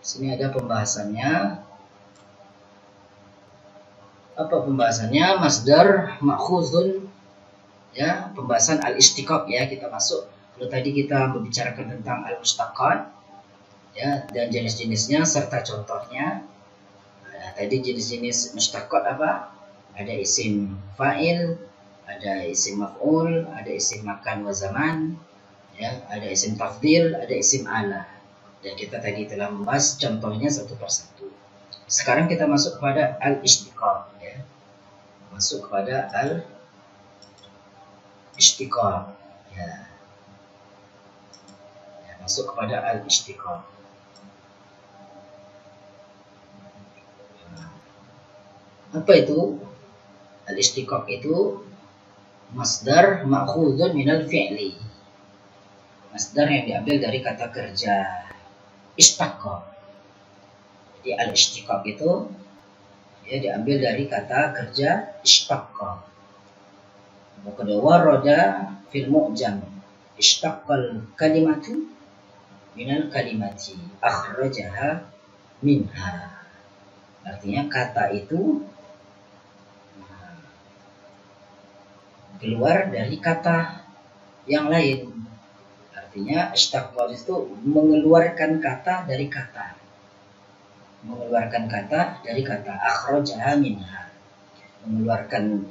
sini ada pembahasannya. Apa pembahasannya? Masdar ma'khuzun ya, pembahasan al-istiqaq ya, kita masuk. Kalau tadi kita membicarakan tentang al-mustaqqat ya, dan jenis-jenisnya serta contohnya. Nah, tadi jenis-jenis mustaqqat apa? Ada isim fa'il, ada isim maf'ul, ada isim makan wa zaman ya, ada isim tafdil, ada isim ala. Dan kita tadi telah membahas contohnya satu persatu. Sekarang kita masuk kepada al-istiqaq ya. Masuk kepada al-istiqaq ya. Masuk kepada al-istiqaq. Apa itu? Al-istiqaq itu masdar ma'khudun minal fi'li. Masdar yang diambil dari kata kerja istaqqa. Jadi al-istiqaq itu ya diambil dari kata kerja istaqqa. Qad warada fil mu'jam istaqqal kalimatu minal kalimati akhrajaha minha. Artinya kata itu keluar dari kata yang lain. Artinya istaqqal itu mengeluarkan kata dari kata. Mengeluarkan kata dari kata. Akhrajaha minha, mengeluarkan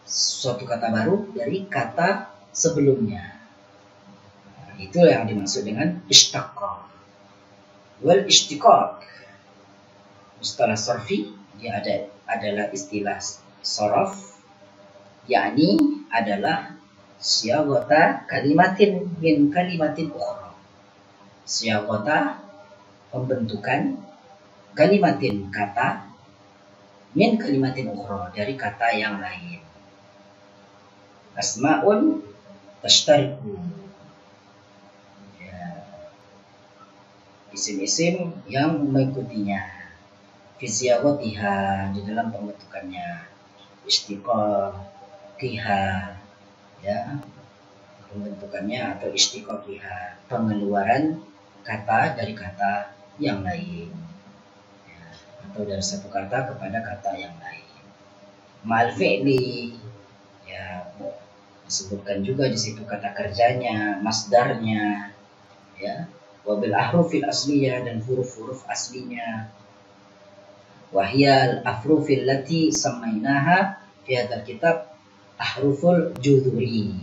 suatu kata baru dari kata sebelumnya. Nah, itu yang dimaksud dengan istaqqal. Wal istiqaq mustalah sarfi, dia adalah istilah saraf, yakni adalah siyagota kalimatin min kalimatin ukhra. Siyagota pembentukan kalimatin kata min kalimatin ukhra dari kata yang lain. Asma'un tashtariku ya, isim-isim yang mengikutinya fi siyagatiha, di dalam pembentukannya. Istiqaq kiha ya, pembentukannya, atau istiqaqiha, pengeluaran kata dari kata yang lain ya, atau dari satu kata kepada kata yang lain. Ma'al fi'li ya, disebutkan juga di situ kata kerjanya, masdarnya ya, wabil ahrufil asliyah, dan huruf-huruf aslinya. Wahyal afrufil lati samainaha fi hadzal kitab ahruful judhuri,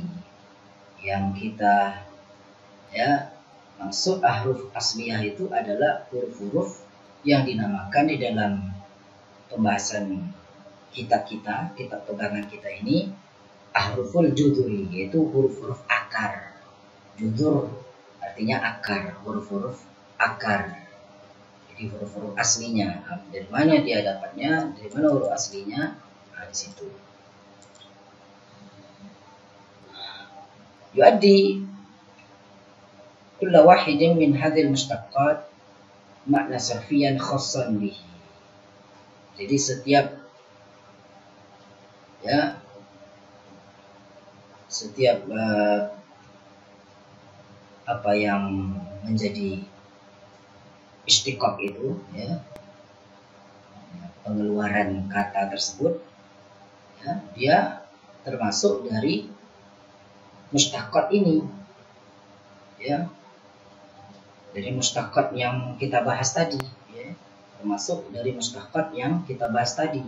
yang kita ya maksud ahruf asliyah itu adalah huruf-huruf yang dinamakan di dalam pembahasan kitab pegangan kita ini ahruful judhuri, yaitu huruf-huruf akar. Judhur artinya akar, huruf-huruf akar. Jadi huruf-huruf aslinya, dari mana dia dapatnya, dari mana huruf aslinya, di situ. Yuaddi kulla wahidin min hadhil mustaqqat makna sarfiyan khassan bihi. Jadi setiap apa yang menjadi istiqaq itu ya, pengeluaran kata tersebut ya, dia termasuk dari mustaqqat ini ya, dari mustaqqat yang kita bahas tadi ya, termasuk dari mustaqqat yang kita bahas tadi,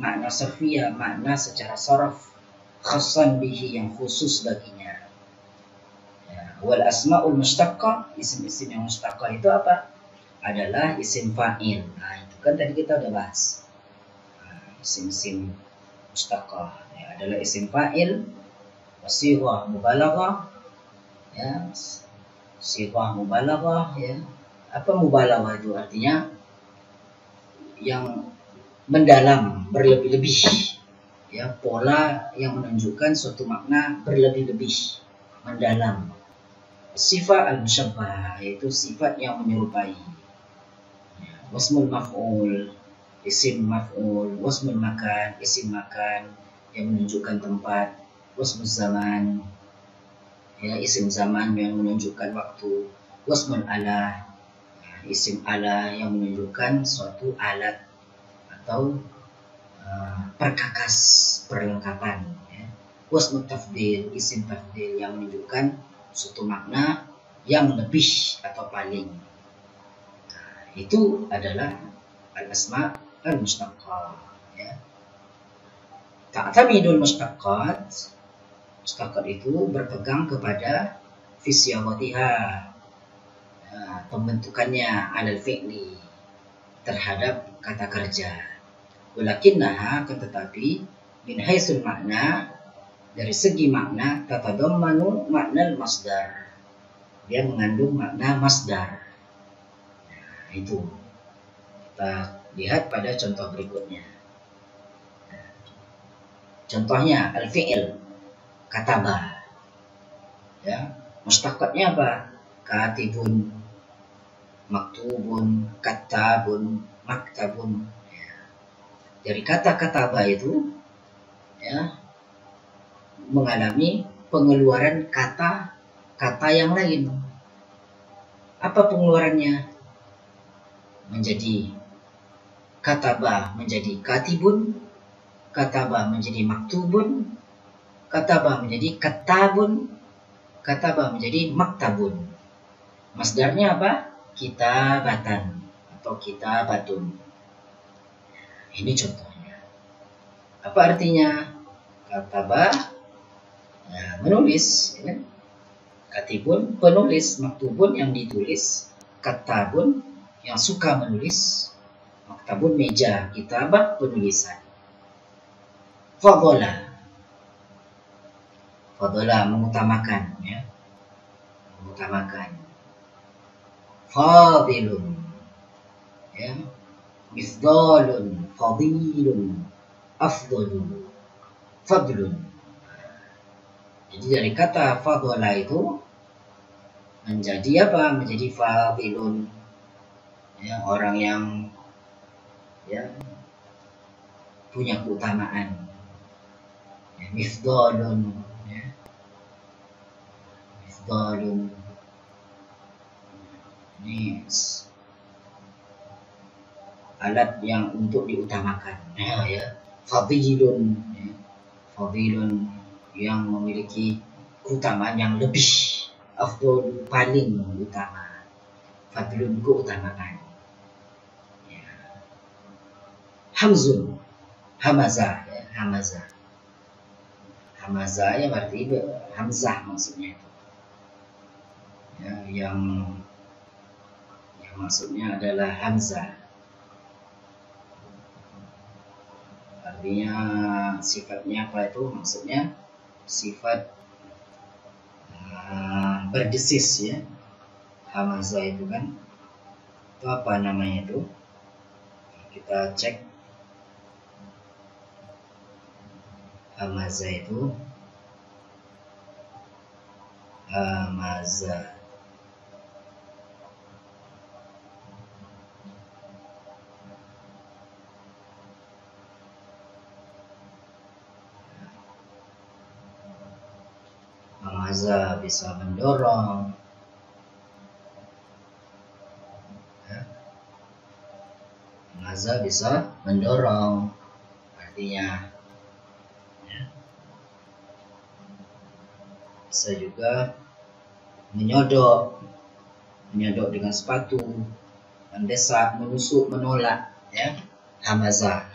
makna sarfiyah, makna secara saraf, khassan bihi, yang khusus baginya ya. Wal asmaul mustaqqah, isim-isim yang mustaqqah itu apa? Adalah isim fa'il. Nah, itu kan tadi kita udah bahas. Isim-isim mustaqqah ya, adalah isim fa'il Sighah mubalaghah, ya, sighah mubalaghah, ya. Apa mubalaghah itu? Artinya yang mendalam, berlebih-lebih, ya, pola yang menunjukkan suatu makna berlebih-lebih, mendalam. Sifat al-musyabbah, yaitu sifat yang menyerupai. Wasmul maf'ul, isim maf'ul. Wasmul makan, isim makan yang menunjukkan tempat. Wasmul zaman, ya, isim zaman yang menunjukkan waktu. Wasmul ala, isim ala yang menunjukkan suatu alat atau perkakas, perlengkapan, ya. Wasmul tafdil, isim tafdil yang menunjukkan suatu makna yang lebih atau paling. Itu adalah al-asma al-mustaqqah, ya. Ta'tamidul mustaqqat, mustaqqat itu berpegang kepada fisyawatiha, pembentukannya alal fi'li, terhadap kata kerja. Walakinnaha, tetapi min haitsul makna, dari segi makna, tatadammanu makna masdar, dia mengandung makna masdar. Nah, itu kita lihat pada contoh berikutnya. Contohnya al-fi'il kataba, ya, mustaqqatnya apa? Katibun, maktubun, katabun, maktabun. Dari kata kataba itu, ya, mengalami pengeluaran kata yang lain. Apa pengeluarannya? Menjadi kataba menjadi katibun, kataba menjadi maktubun, kataba menjadi katabun, kataba menjadi maktabun. Masdarnya apa? Kitabatan atau kitabatun. Ini contohnya. Apa artinya? Kataba, ya, menulis, ya. Katibun, penulis. Maktubun, yang ditulis. Katabun, yang suka menulis. Maktabun, meja. Kitabah, penulisan. Fadhala, fadhala, mengutamakan, ya, mengutamakan. Fadilun, ya, mifdalun, fadilun, afdalun, fadlun. Jadi dari kata fadhala itu menjadi apa? Menjadi fadilun, ya, orang yang, ya, punya keutamaan. Ya, mifdalun, ya, mifdalun. Ini alat yang untuk diutamakan, ya. Fadilun, ya. Fadilun yang memiliki keutamaan yang lebih. Afdal, paling utama. Fadilun, keutamaan, ya. Hamzun, hamazah, ya, hamazah. Hamazah, ya, berarti hamzah maksudnya itu, ya, yang maksudnya adalah hamzah. Artinya sifatnya apa itu? Maksudnya sifat berdesis, ya. Hamzah itu kan, itu apa namanya itu? Kita cek. Hamzah itu, hamzah, hamzah bisa mendorong, ya. Hamzah bisa mendorong, artinya, ya, bisa juga menyodok dengan sepatu, mendesak, menusuk, menolak, ya. Hamzah,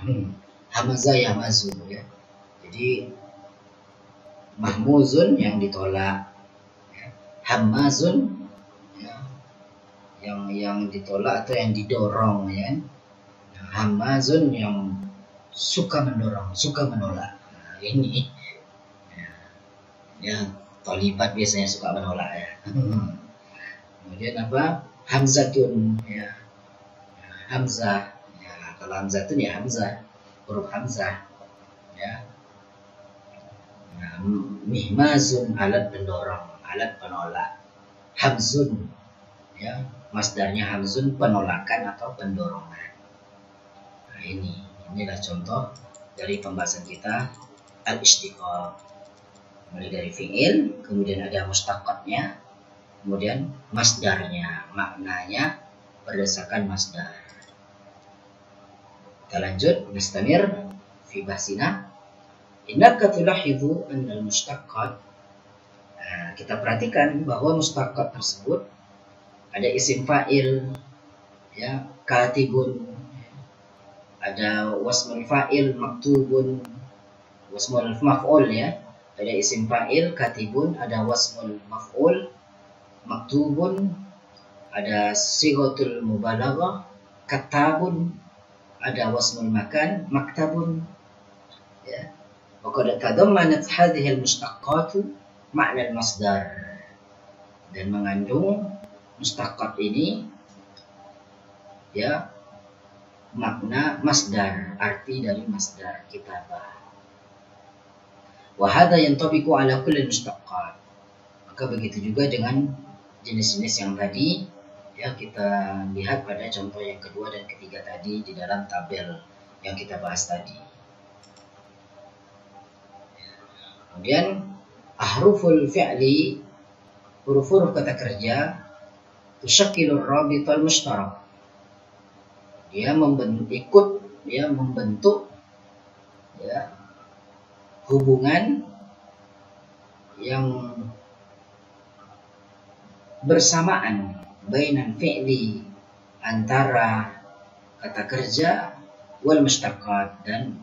hamzah yahmazu, ya. Jadi mahmuzun yang ditolak, ya. Hamazun, ya, yang ditolak atau yang didorong, ya. Hamazun yang suka mendorong, suka menolak. Nah, ini, ya, Ya, tolibat biasanya suka menolak ya. Kemudian apa? Hamzatun ya. Hamzah. Ya, kalau hamzatun ya hamzah, huruf hamzah ya. Nah, mihmazun alat pendorong, alat penolak. Hamzun ya, masdarnya hamzun, penolakan atau pendorongan. Nah, inilah contoh dari pembahasan kita al-istiqaq. Mulai dari fi'il, kemudian ada mustaqatnya, kemudian masdarnya, maknanya berdasarkan masdar. Kita lanjut, nastamir fi bahsina. Innaka tulahidhu anna al-mustaqqat. Nah, kita perhatikan bahwa mustaqat tersebut ada isim fa'il ya, katibun, ada wasmul fa'il maktubun, wasmul maf'ul ya, ada isim fa'il katibun, ada wasmul maf'ul maktubun, ada sighatul mubalaghah katabun, ada wasmul makan maktabun ya. Wa qad tadammanat hadhihi al-mustaqqatu makna al-masdar, dan mengandung mustaqat ini ya makna masdar, arti dari masdar kitabah. Wa hadha yantabiqu ala kulli mustaqqat. Maka begitu juga dengan jenis-jenis yang tadi ya, kita lihat pada contoh yang kedua dan ketiga tadi di dalam tabel yang kita bahas tadi. Kemudian ahruful fi'li, huruf-huruf kata kerja, tusyakilur rabital mushtarak. Dia membentuk ya hubungan yang bersamaan bainan fi'li, antara kata kerja, wal mushtaqat, dan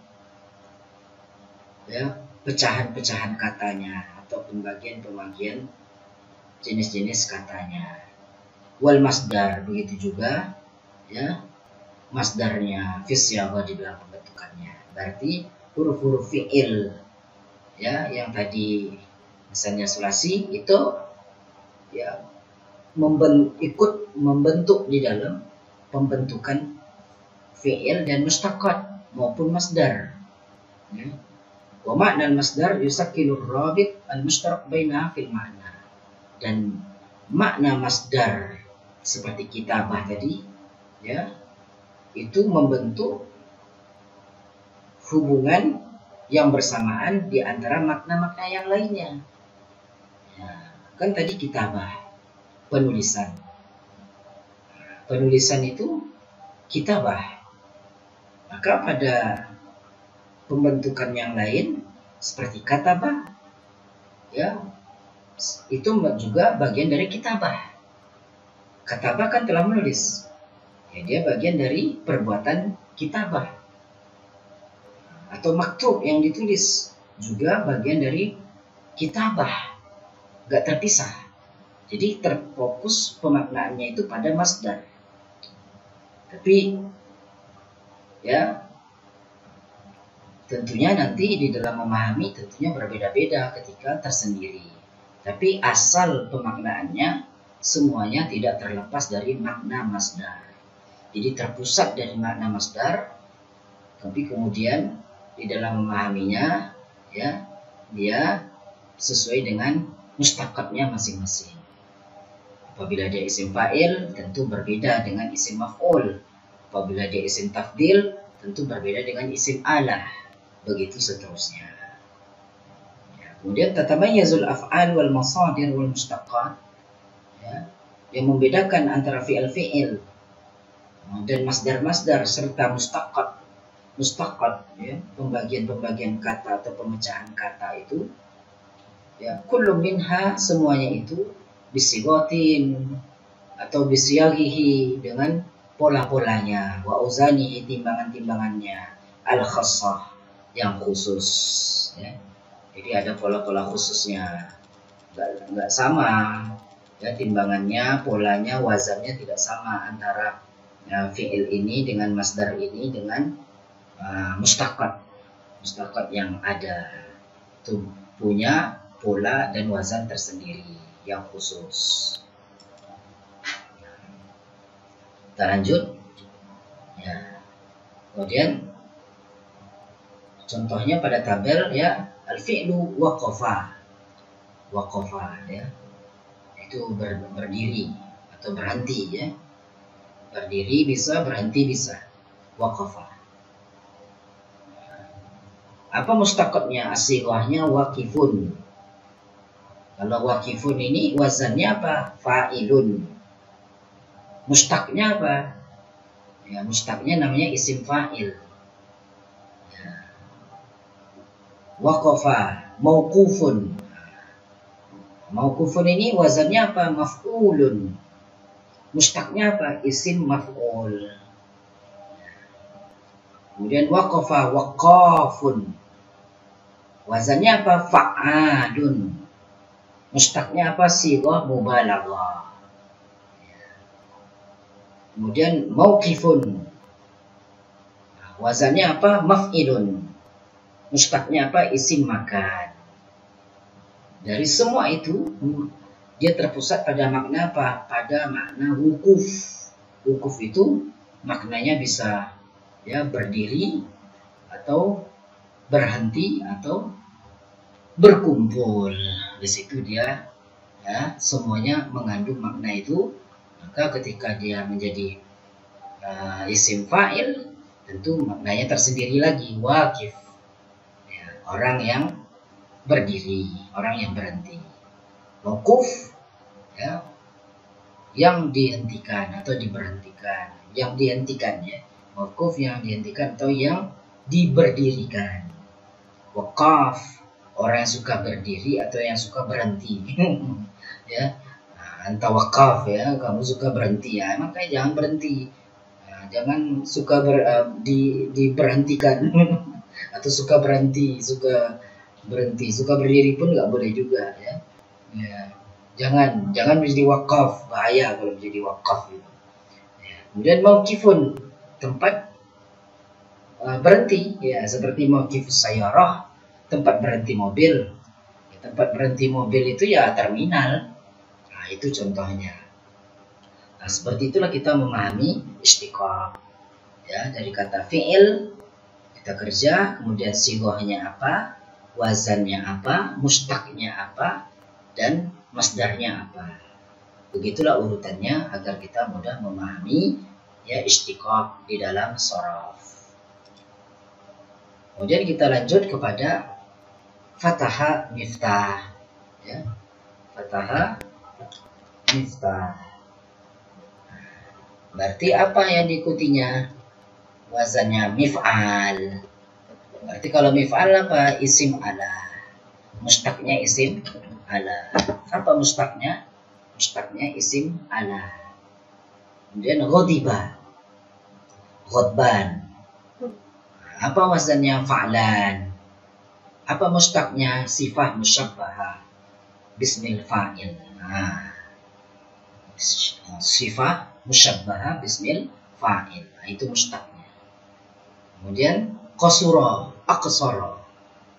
ya pecahan-pecahan katanya atau pembagian-pembagian jenis-jenis katanya. Wal masdar, begitu juga ya masdarnya, fisyagha di dalam pembentukannya. Berarti huruf-huruf fi'il ya, yang tadi misalnya sulasi itu ya ikut membentuk di dalam pembentukan fi'il dan mustaqat maupun masdar ya. Wa makna al-masdar yusakkilu rabit al-mushtarak bainaha fil makna, dan makna masdar seperti kitabah tadi ya, itu membentuk hubungan yang bersamaan di antara makna-makna yang lainnya. Ya, kan tadi kitabah, penulisan. Penulisan itu kitabah. Maka pada pembentukan yang lain seperti katabah, ya, itu juga bagian dari kitabah. Katabah kan telah menulis. Ya, dia bagian dari perbuatan kitabah. Atau maktub yang ditulis juga bagian dari kitabah, gak terpisah. Jadi terfokus pemaknaannya itu pada masdar. Tapi ya tentunya nanti di dalam memahami tentunya berbeda-beda ketika tersendiri. Tapi asal pemaknaannya semuanya tidak terlepas dari makna masdar. Jadi terpusat dari makna masdar, tapi kemudian di dalam memahaminya ya dia sesuai dengan mustaqatnya masing-masing. Apabila dia isim fa'il tentu berbeda dengan isim maf'ul. Apabila dia isim tafdil tentu berbeda dengan isim alah. Begitu seterusnya. Ya, kemudian tatamayyazul af'al wal masadir wal mustaqat ya, yang membedakan antara fi'il dan masdar-masdar serta mustaqat ya, pembagian-pembagian kata atau pemecahan kata itu ya, kullu minha, semuanya itu bisigotin atau bisyaghihi, dengan pola-polanya, wa uzanihi, timbangan-timbangannya, al khassah, yang khusus ya. Jadi ada pola-pola khususnya, nggak sama ya, timbangannya, polanya, wazannya tidak sama antara ya, fi'il ini dengan masdar ini dengan mustaqat yang ada. Itu punya pola dan wazan tersendiri yang khusus. Kita lanjut. Ya. Kemudian contohnya pada tabel ya, al-fi'lu waqafa. Waqafa ya. Itu berdiri atau berhenti ya. Berdiri bisa, berhenti bisa. Waqafa. Apa mustaqabnya? As-sighahnya waqifun. Kalau waqifun ini wazannya apa? Fa'ilun. Mustaqnya apa? Ya, mustaqnya namanya isim fa'il. Ya. Waqafa, mauqufun. Mauqufun ini wazannya apa? Maf'ulun. Mustaqnya apa? Isim maf'ul. Kemudian waqafa, waqafun. Wazannya apa? Fa'alun. Mustaqnya apa? Sighah mubalaghah. Kemudian mauqifun. Wazannya apa? Maf'ilun. Mustaqnya apa? Isim makan. Dari semua itu dia terpusat pada makna apa? Pada makna wukuf. Wukuf itu maknanya bisa ya berdiri atau berhenti atau berkumpul. Di situ dia ya semuanya mengandung makna itu. Maka ketika dia menjadi isim fa'il, tentu maknanya tersendiri lagi, waqif. Ya, orang yang berdiri, orang yang berhenti. Mauquf ya, yang dihentikan atau diberhentikan, yang dihentikan ya. Mauquf yang dihentikan atau yang diberdirikan. Waqaf, orang yang suka berdiri atau yang suka berhenti. Ya. Anta wakaf ya, kamu suka berhenti ya, makanya jangan berhenti, jangan suka diberhentikan atau suka berhenti, suka berdiri pun nggak boleh juga ya. Ya. Jangan menjadi wakaf, bahaya kalau menjadi wakaf gitu. Ya. Kemudian mauqifun, tempat berhenti ya, seperti mauqifus sayyarah, tempat berhenti mobil. Ya, tempat berhenti mobil itu ya terminal. Nah, itu contohnya. Nah, seperti itulah kita memahami istiqaq. Ya, dari kata fi'il kita kerja, kemudian sighahnya apa, wazannya apa, mustaqnya apa, dan masdarnya apa. Begitulah urutannya agar kita mudah memahami ya istiqaq di dalam sharaf. Kemudian kita lanjut kepada fataha miftah. Ya. Fataha miftah. Berarti apa yang diikutinya? Wazannya mif'al. Berarti kalau mif'al apa? Isim ala. Mustaqnya isim ala. Apa mustaqnya? Mustaqnya isim ala. Kemudian ghadiba. Ghadban. Apa wazannya? Fa'lan. Apa mustaqnya? Sifah musyabbahah bismil fa'il. Nah, sifah musyabbahah bismil fa'il. Nah, itu mustaqnya. Kemudian qasura, aqsara.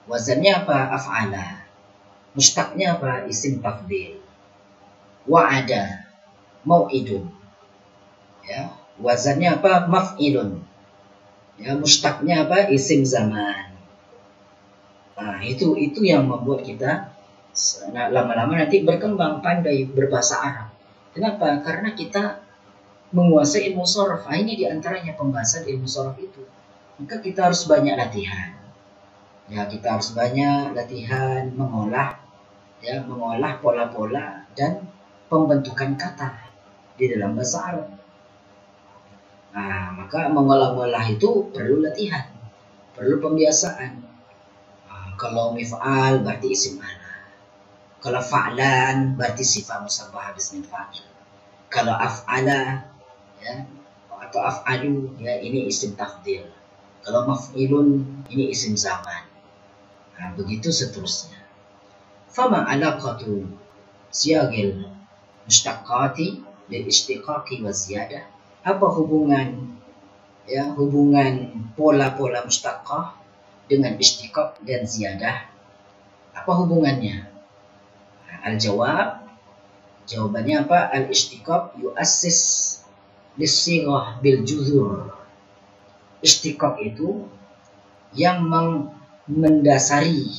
Wazannya apa? Af'ala. Mustaqnya apa? Isim tafdhil. Wa'ada, mau'idun. Ya, wazannya apa? Maf'ilun. Ya, mustaqnya apa? Isim zaman. Nah, itu yang membuat kita lama-lama nanti berkembang pandai berbahasa Arab. Kenapa? Karena kita menguasai ilmu sharaf. Ini diantaranya pembahasan ilmu sharaf itu. Maka kita harus banyak latihan. Ya, kita harus banyak latihan mengolah pola-pola dan pembentukan kata di dalam bahasa Arab. Nah, maka mengolah-olah itu perlu latihan, perlu pembiasaan. Kalau mif'al berarti isim ala. Kalau fa'lan berarti sifat musyabbahah bismil fa'il. Kalau af'ala ya, atau af'alu ya, ini isim tafdhil. Kalau maf'ilun ini isim zaman. Nah, begitu seterusnya. Fama alaqatu siyagil mustaqqati lil istiqaqi wa ziyadah. Apa hubungan pola-pola mustaqqah dengan istiqaq dan ziyadah? Apa hubungannya? Al-jawab, jawabannya apa? Al-ishtiqaq yu'assis lis-sighah bil juzur. Ishtiqaq itu yang mendasari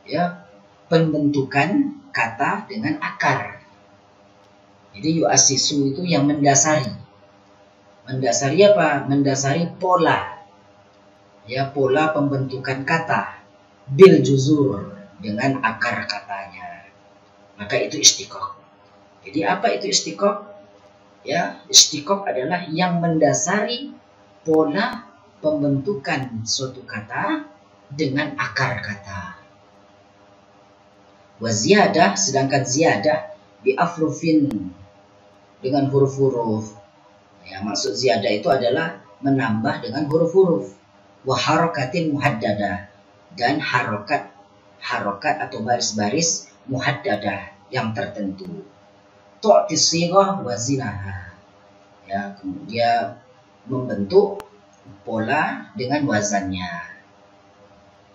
ya pembentukan kata dengan akar. Jadi yu'assisu itu yang mendasari. Mendasari apa? Mendasari pola. Ya, pola pembentukan kata bil juzur dengan akar katanya. Maka itu ishtiqaq. Jadi apa itu ishtiqaq? Ya, ishtiqaq adalah yang mendasari pola pembentukan suatu kata dengan akar kata. Wa ziyadah, sedangkan ziyadah bi afrufin, dengan huruf-huruf. Ya, maksud ziyadah itu adalah menambah dengan huruf-huruf. Wa harakatin muhaddadah, dan harokat atau baris-baris muhaddadah yang tertentu. Tu'tis sighah wa zinaha. Ya, kemudian membentuk pola dengan wazannya.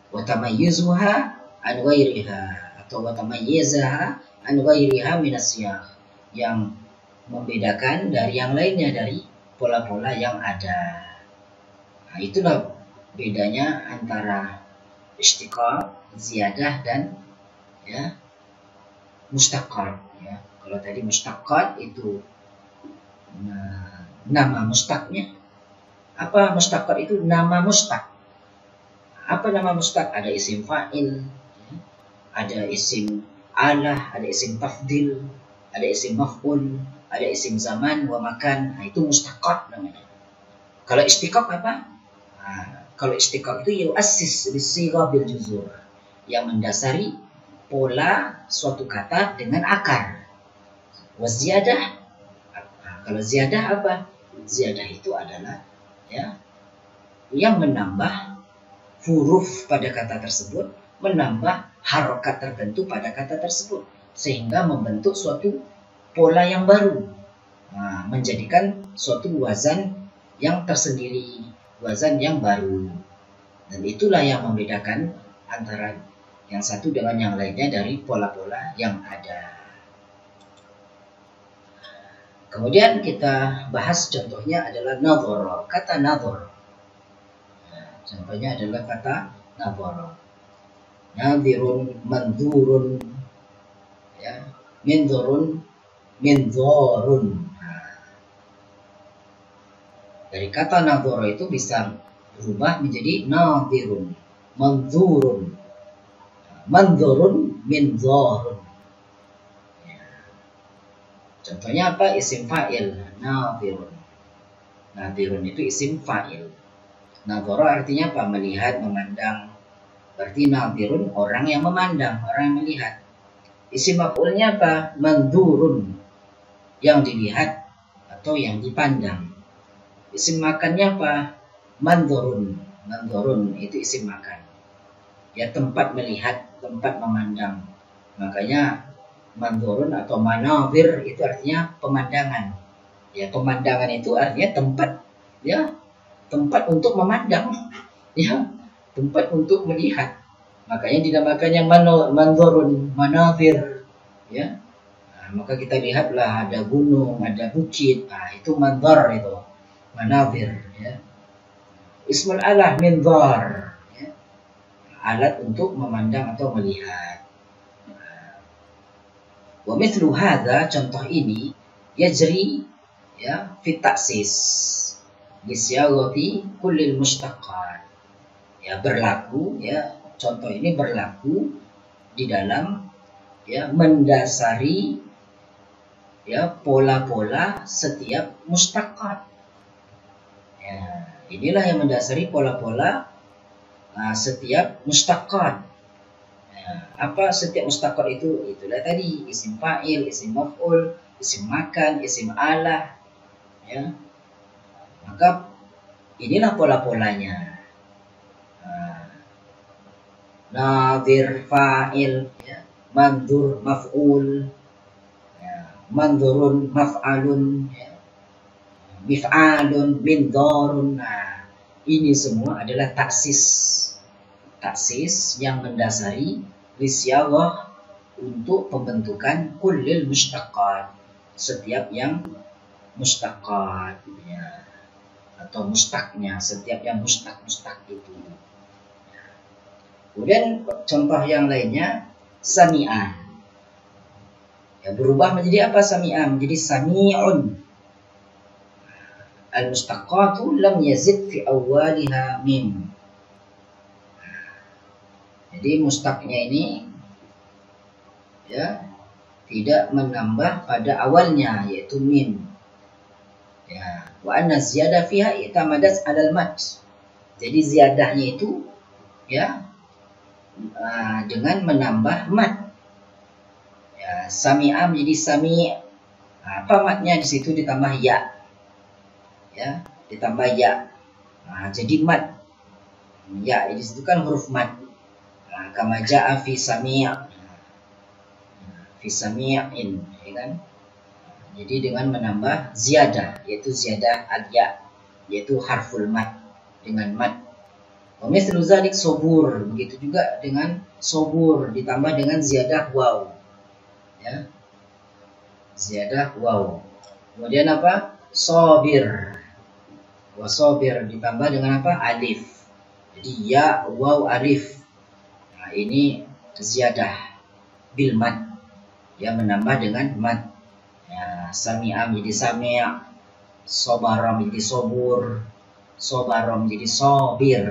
Wa tamayyuzuha an ghairiha, atau wa tamayyizaha an ghairiha min as-siyagh, yang membedakan dari yang lainnya dari pola-pola yang ada. Nah, itulah bedanya antara ishtiqaq, ziyadah, dan ya mustaqqat. Ya, kalau tadi mustaqqat itu nama mustaqnya. Apa mustaqqat itu? Nama mustaq. Apa nama mustaq? Ada isim fa'il, ya, ada isim alah, ada isim tafdil, ada isim maf'ul, ada isim zaman wa makan. Nah, itu mustaqqat namanya. Kalau ishtiqaq apa? Nah, kalau ishtiqaq itu yu'assis bis-sighah bil juzur, yang mendasari pola suatu kata dengan akar. Wa ziyadah, kalau ziyadah apa? Ziyadah itu adalah ya yang menambah huruf pada kata tersebut, menambah harokat tertentu pada kata tersebut, sehingga membentuk suatu pola yang baru, nah, menjadikan suatu wazan yang tersendiri, wazan yang baru. Dan itulah yang membedakan antara yang satu dengan yang lainnya dari pola-pola yang ada. Kemudian kita bahas contohnya adalah nadhara. Kata nadhara, contohnya adalah kata nadhara. Nadhirun, mandhurun, ya, mindhurun, mindhorun. Dari kata nadhara itu bisa berubah menjadi nadhirun, mandhurun, mandhurun, mindhorun. Contohnya apa? Isim fa'il, nadhirun. Nadhirun itu isim fa'il. Nadhara artinya apa? Melihat, memandang. Berarti nadhirun orang yang memandang, orang yang melihat. Isim maf'ulnya apa? Mandhurun, yang dilihat atau yang dipandang. Isim makannya apa? Mandhurun. Mandhurun itu isim makan. Ya, tempat melihat, tempat memandang. Makanya mandhurun atau manadhir itu artinya pemandangan. Ya, pemandangan itu artinya tempat, ya, tempat untuk memandang, ya, tempat untuk melihat. Makanya dinamakannya mandhurun, manadhir, ya. Nah, maka kita lihatlah ada gunung, ada bukit. Nah, itu mandhar, itu manadhir, ya. Ismul alah mindhar, ya, alat untuk memandang atau melihat. Wa mithlu hadza, contoh ini, yajri, ya, fit ta'sis li siyaghati kullil mustaqqat. Ya, berlaku, ya, contoh ini berlaku di dalam, ya, mendasari, ya, pola-pola setiap mustaqqat. Ya, inilah yang mendasari pola-pola setiap mustaqqat. Apa setiap mustaqqat itu? Itulah tadi isim fa'il, isim maf'ul, isim makan, isim alah, ya. Maka inilah pola-polanya. Nadhir fa'il, ya. Mandhur maf'ul, ya. Mandhurun maf'alun, ya. Mif'alun, mindharun. Nah, ini semua adalah taksis yang mendasari lisyaghah untuk pembentukan kullil mushtaqat, setiap yang mushtaqat ya, atau mustaqnya, setiap yang mustaq itu. Kemudian contoh yang lainnya sami'ah. Ya, berubah menjadi apa sami'ah? Menjadi sami'un. Al-mustaqatu lam yazid fi awwaliha mim. Jadi mustaqnya ini ya tidak menambah pada awalnya yaitu mim. Ya, wa anna ziyadah fiha i'tamadat 'alal mad. Jadi ziyadahnya itu ya dengan menambah mad. Ya, sami'a menjadi sami'. Apa madnya di situ ditambah ya. Ya, ditambah ya. Jadi mad. Ya, di situ kan huruf mad. Kama ja'a fi sami'. Fi sami'in, ya kan? Jadi dengan menambah ziyadah, yaitu ziyadah al-ya, yaitu harful mad dengan mad. Wa mithlu dzalik sobur, begitu juga dengan sobur ditambah dengan ziyadah waw. Ya. Ziyadah waw. Kemudian apa? Sobir. Wa sobir ditambah dengan apa? Alif. Jadi ya, waw, alif. Nah, ini ziyadah bil mad. Ya, menambah dengan mad. Ya, sami'a menjadi sami', sobara menjadi sobur, sobara menjadi sobir.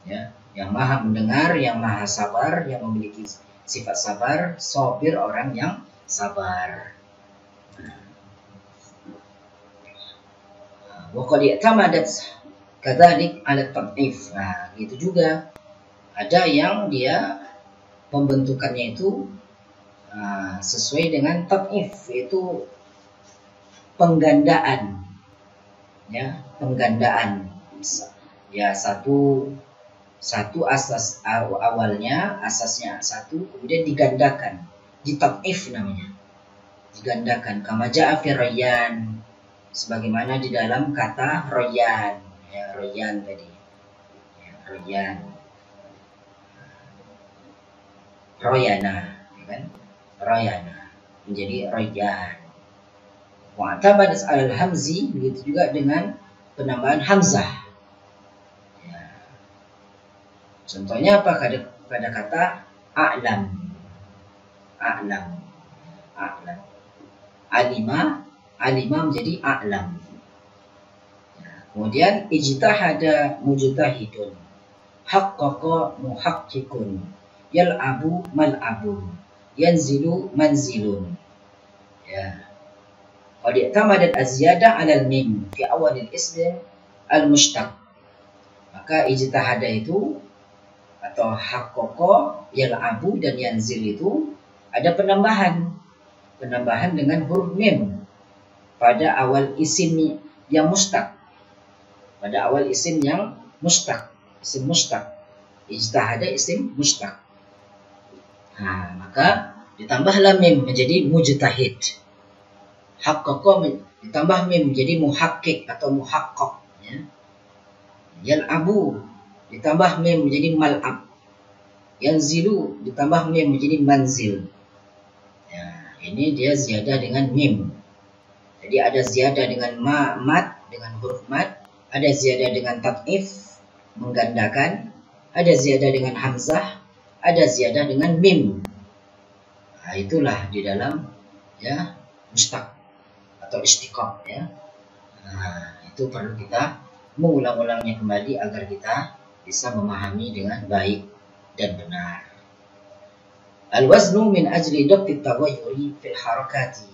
Ya, yang maha mendengar, yang maha sabar, yang memiliki sifat sabar, sobir orang yang sabar. Wa qad i'tamadat kadzalik 'ala tad'if. Nah, gitu juga. Ada yang dia pembentukannya itu sesuai dengan tad'if, yaitu penggandaan. Ya, penggandaan. Ya, satu asas awalnya, asasnya satu, kemudian digandakan, ditad'if namanya, digandakan. Kama ja'a fi rayyan, sebagaimana di dalam kata royan, ya, royan tadi, ya, royan, royana, ya kan, royana menjadi royan. Mu'tamad al-hamzi, begitu juga dengan penambahan hamzah. Ya. Contohnya apa? Pada kata a'lam, a'lam, a'lam, alima menjadi a'lam. Ya. Kemudian ijtahada mujtahidun, haqqaqa muhaqqiqun, yal'abu mal'abun, yanzilu manzilun. Ya. Qad i'tamadat az-ziyadah 'alal mim fi awalil ism al-mushtaq. Maka ijtahada itu atau haqqaqa, yal'abu dan yanzil itu ada penambahan dengan huruf mim pada awal isim yang mustaq. Pada awal isim yang mustaq, isim mustaq. Ijtahada isim mustaq. Nah, maka ditambahlah mim menjadi mujtahid. Haqqaqa ditambah mim menjadi muhaqqiq atau muhaqqaq, ya. Yal'abu ditambah mim menjadi mal'ab. Yanzilu ditambah mim menjadi manzil. Ya, ini dia ziyadah dengan mim. Jadi ada ziyadah dengan mad, dengan huruf mad, ada ziyadah dengan tad'if, menggandakan, ada ziyadah dengan hamzah, ada ziyadah dengan mim. Nah, itulah di dalam ya mustaq atau istiqaq, ya. Nah, itu perlu kita mengulang-ulangnya kembali agar kita bisa memahami dengan baik dan benar. Al-waznu min ajli dabti taghayyuri fil harakati.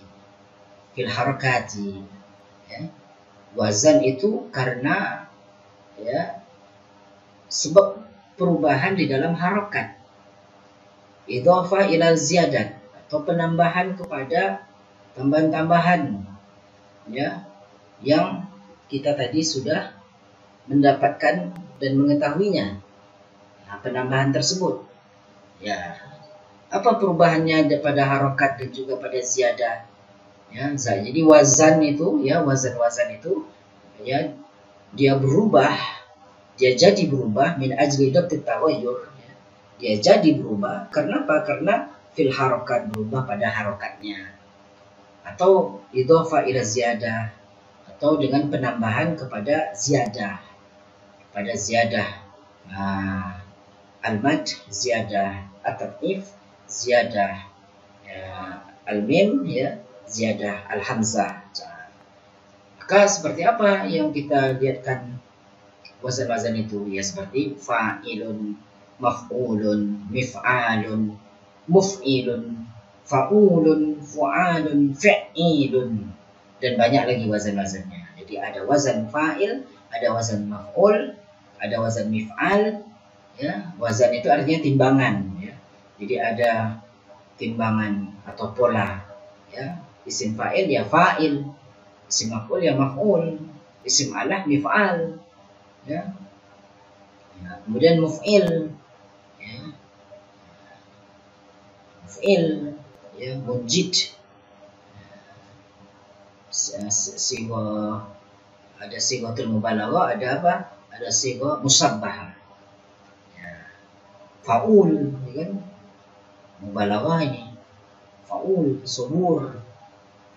Ya. Wazan itu karena ya sebab perubahan di dalam harakat. Idhafah ila ziyadat atau penambahan kepada tambahan-tambahan, ya, yang kita tadi sudah mendapatkan dan mengetahuinya. Nah, penambahan tersebut, ya, apa perubahannya pada harokat dan juga pada ziyadah? Ya, jadi wazan itu, ya, wazan itu, ya, dia jadi berubah min ajli dabti taghayyur. Dia jadi berubah karena apa? Karena fil harokat, berubah pada harokatnya, atau idhofa ila ziyadah, atau dengan penambahan kepada ziyadah, pada ziyadah al-mad, ziyadah at-tat'if, ziyadah al-mim, ya, ziyadah al-hamzah. Maka seperti apa yang kita lihatkan wazan-wazan itu? Ya seperti fa'ilun, maf'ulun, mif'alun, muf'ilun, fa'ulun, fu'alun, fi'ilun, dan banyak lagi wazan-wazannya. Jadi ada wazan fa'il, ada wazan maf'ul, ada wazan mif'al. Ya, wazan itu artinya timbangan. Ya. Jadi ada timbangan atau pola. Ya, isim fa'il ya fa'il, isim maf'ul ya maf'ul, isim alah mif'al. Ya. Ya, kemudian muf'il, ya. Muf'il, ya, munjid. Sigo, ada sigotul mubalaghah, ada apa? Ada sigo musabbah. Ya. Faul, ya kan? Mubalaghah ini. Faul, subur.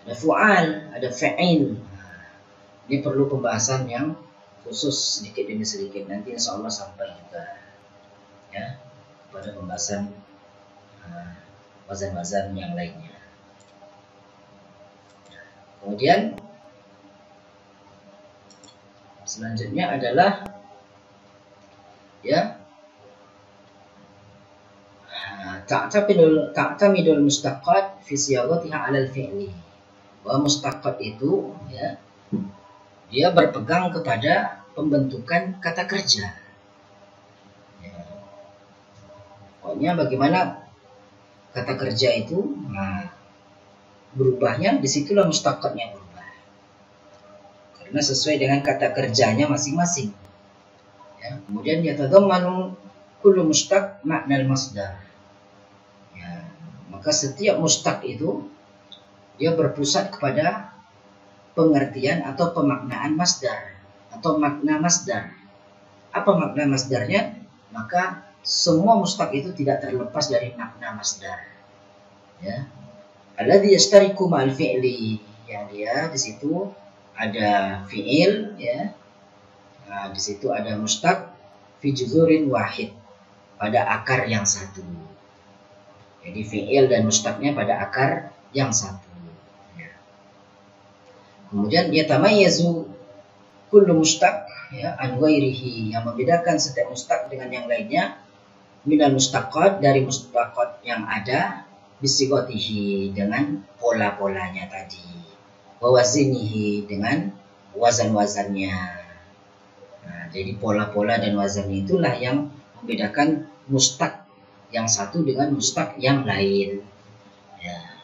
Ada fu'al, ada fa'il. Ini perlu pembahasan yang khusus sedikit demi sedikit. Nanti insya Allah sampai juga, ya, pada pembahasan wazan-wazan yang lainnya. Kemudian selanjutnya adalah, ya, ta'tamidul mustaqqat fi siyaghatiha 'ala al-fi'li. Bahwa mustaqqat itu, ya, dia berpegang kepada pembentukan kata kerja. Ya. Pokoknya bagaimana kata kerja itu, berubahnya, disitulah mustaqqatnya berubah. Karena sesuai dengan kata kerjanya masing-masing. Ya. Kemudian yatadammanu kullu mustaq makna al-masdar. Ya. Maka setiap mustaq itu dia berpusat kepada pengertian atau pemaknaan masdar atau makna masdar. Apa makna masdarnya? Maka semua mustaq itu tidak terlepas dari makna masdar. Ya. Alladhi yashtariku ma'al fi'li, yang dia di situ ada fi'il, ya. Nah, di situ ada mustaq fi juzurin wahid, pada akar yang satu. Jadi fi'il dan mustaqnya pada akar yang satu. Ya. Kemudian yatamayyazu kullu mustaq, ya, an ghairihi, yang membedakan setiap mustaq dengan yang lainnya, minal mustaqqat, dari mustaqqat yang ada, bisigotihi, dengan pola-polanya tadi, wawazinihi, dengan wazan-wazannya. Nah, jadi pola-pola dan wazannya itulah yang membedakan mustaq yang satu dengan mustaq yang lain. Ya.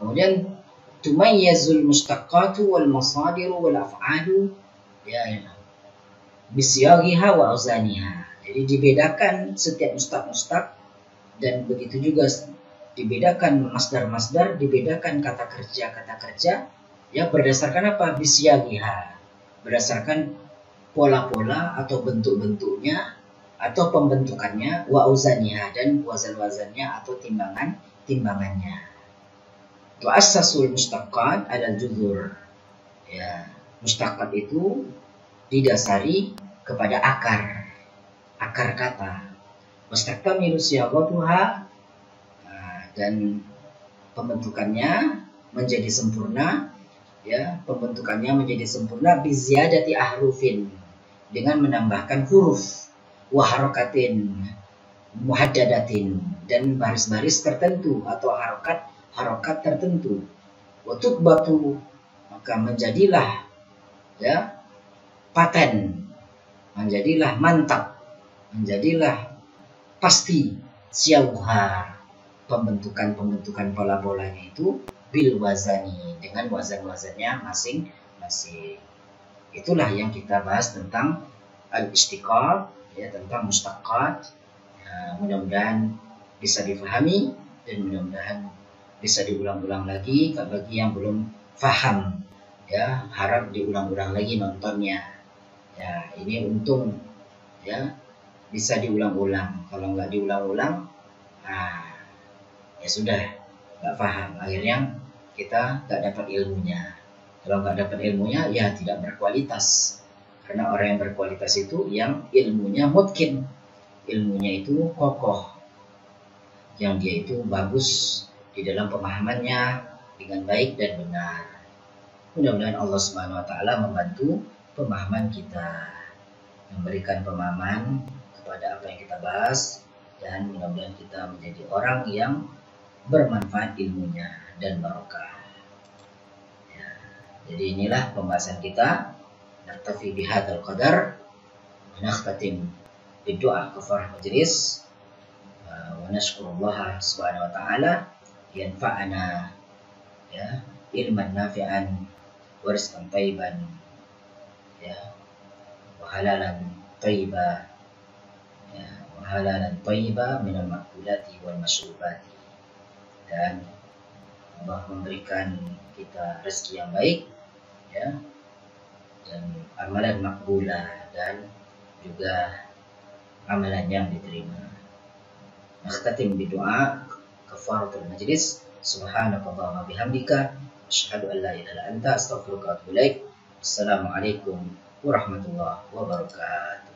Kemudian tumayyazul mustaqqatu wal masadiru wal af'alu, ya, bisyaghiha wa auzaniha. Jadi dibedakan setiap mustaq-mustaq, dan begitu juga dibedakan masdar-masdar, dibedakan kata kerja, ya, berdasarkan apa? Bisyaghiha, berdasarkan pola-pola atau bentuk-bentuknya atau pembentukannya, wa auzaniha, dan wazan-wazannya atau timbangannya. Tu'assasul mustaqqat 'alal juzur. Ya, mustaqqat itu didasari kepada akar kata. Wastaqtamilu siyaghatuha, dan pembentukannya menjadi sempurna, ya, pembentukannya menjadi sempurna bi ziyadati ahrufin, dengan menambahkan huruf, wa harokatin muhaddadatin, dan baris-baris tertentu atau harokat tertentu. Wa tuqbatu, maka menjadilah, ya, paten, menjadilah mantap, menjadilah pasti, siauha, pembentukan pola-polanya itu, bil wazani, dengan wazan-wazannya masing-masing. Itulah yang kita bahas tentang al-istiqaq, ya, tentang mustaqqat. Mudah-mudahan bisa difahami, dan mudah-mudahan bisa diulang-ulang lagi. Bagi yang belum faham, ya, harap diulang-ulang lagi nontonnya. Ya, ini untung, ya, bisa diulang-ulang. Kalau nggak diulang-ulang, ya sudah nggak paham, akhirnya kita nggak dapat ilmunya. Kalau nggak dapat ilmunya, ya tidak berkualitas. Karena orang yang berkualitas itu yang ilmunya mungkin, ilmunya itu kokoh, yang dia itu bagus di dalam pemahamannya dengan baik dan benar. Mudah-mudahan Allah Subhanahu wa taala membantu pemahaman kita, memberikan pemahaman kepada apa yang kita bahas, dan mudah-mudahan kita menjadi orang yang bermanfaat ilmunya dan barokah. Ya, jadi inilah pembahasan kita. Naktafi bihadzal qadar, nakhtatim bidu'a kafarah majlis, wa nashkurullah subhanahu wa ta'ala yanfa'ana ya ilman nafi'an wa rizqan thayyiban ya wa halalan thayyiba ya wa halalan thayyiba minal ma'kulati wal masyrubati. Dan Allah memberikan kita rezeki yang baik ya, dan amalan makbulah, dan juga amalan yang diterima. Nakhtatim bidu'a kafaratul majlis. Subhanakallahumma bihamdika asyhadu an la ilaha illa anta astaghfiruka wa atubu ilaik. Assalamualaikum warahmatullahi wabarakatuh.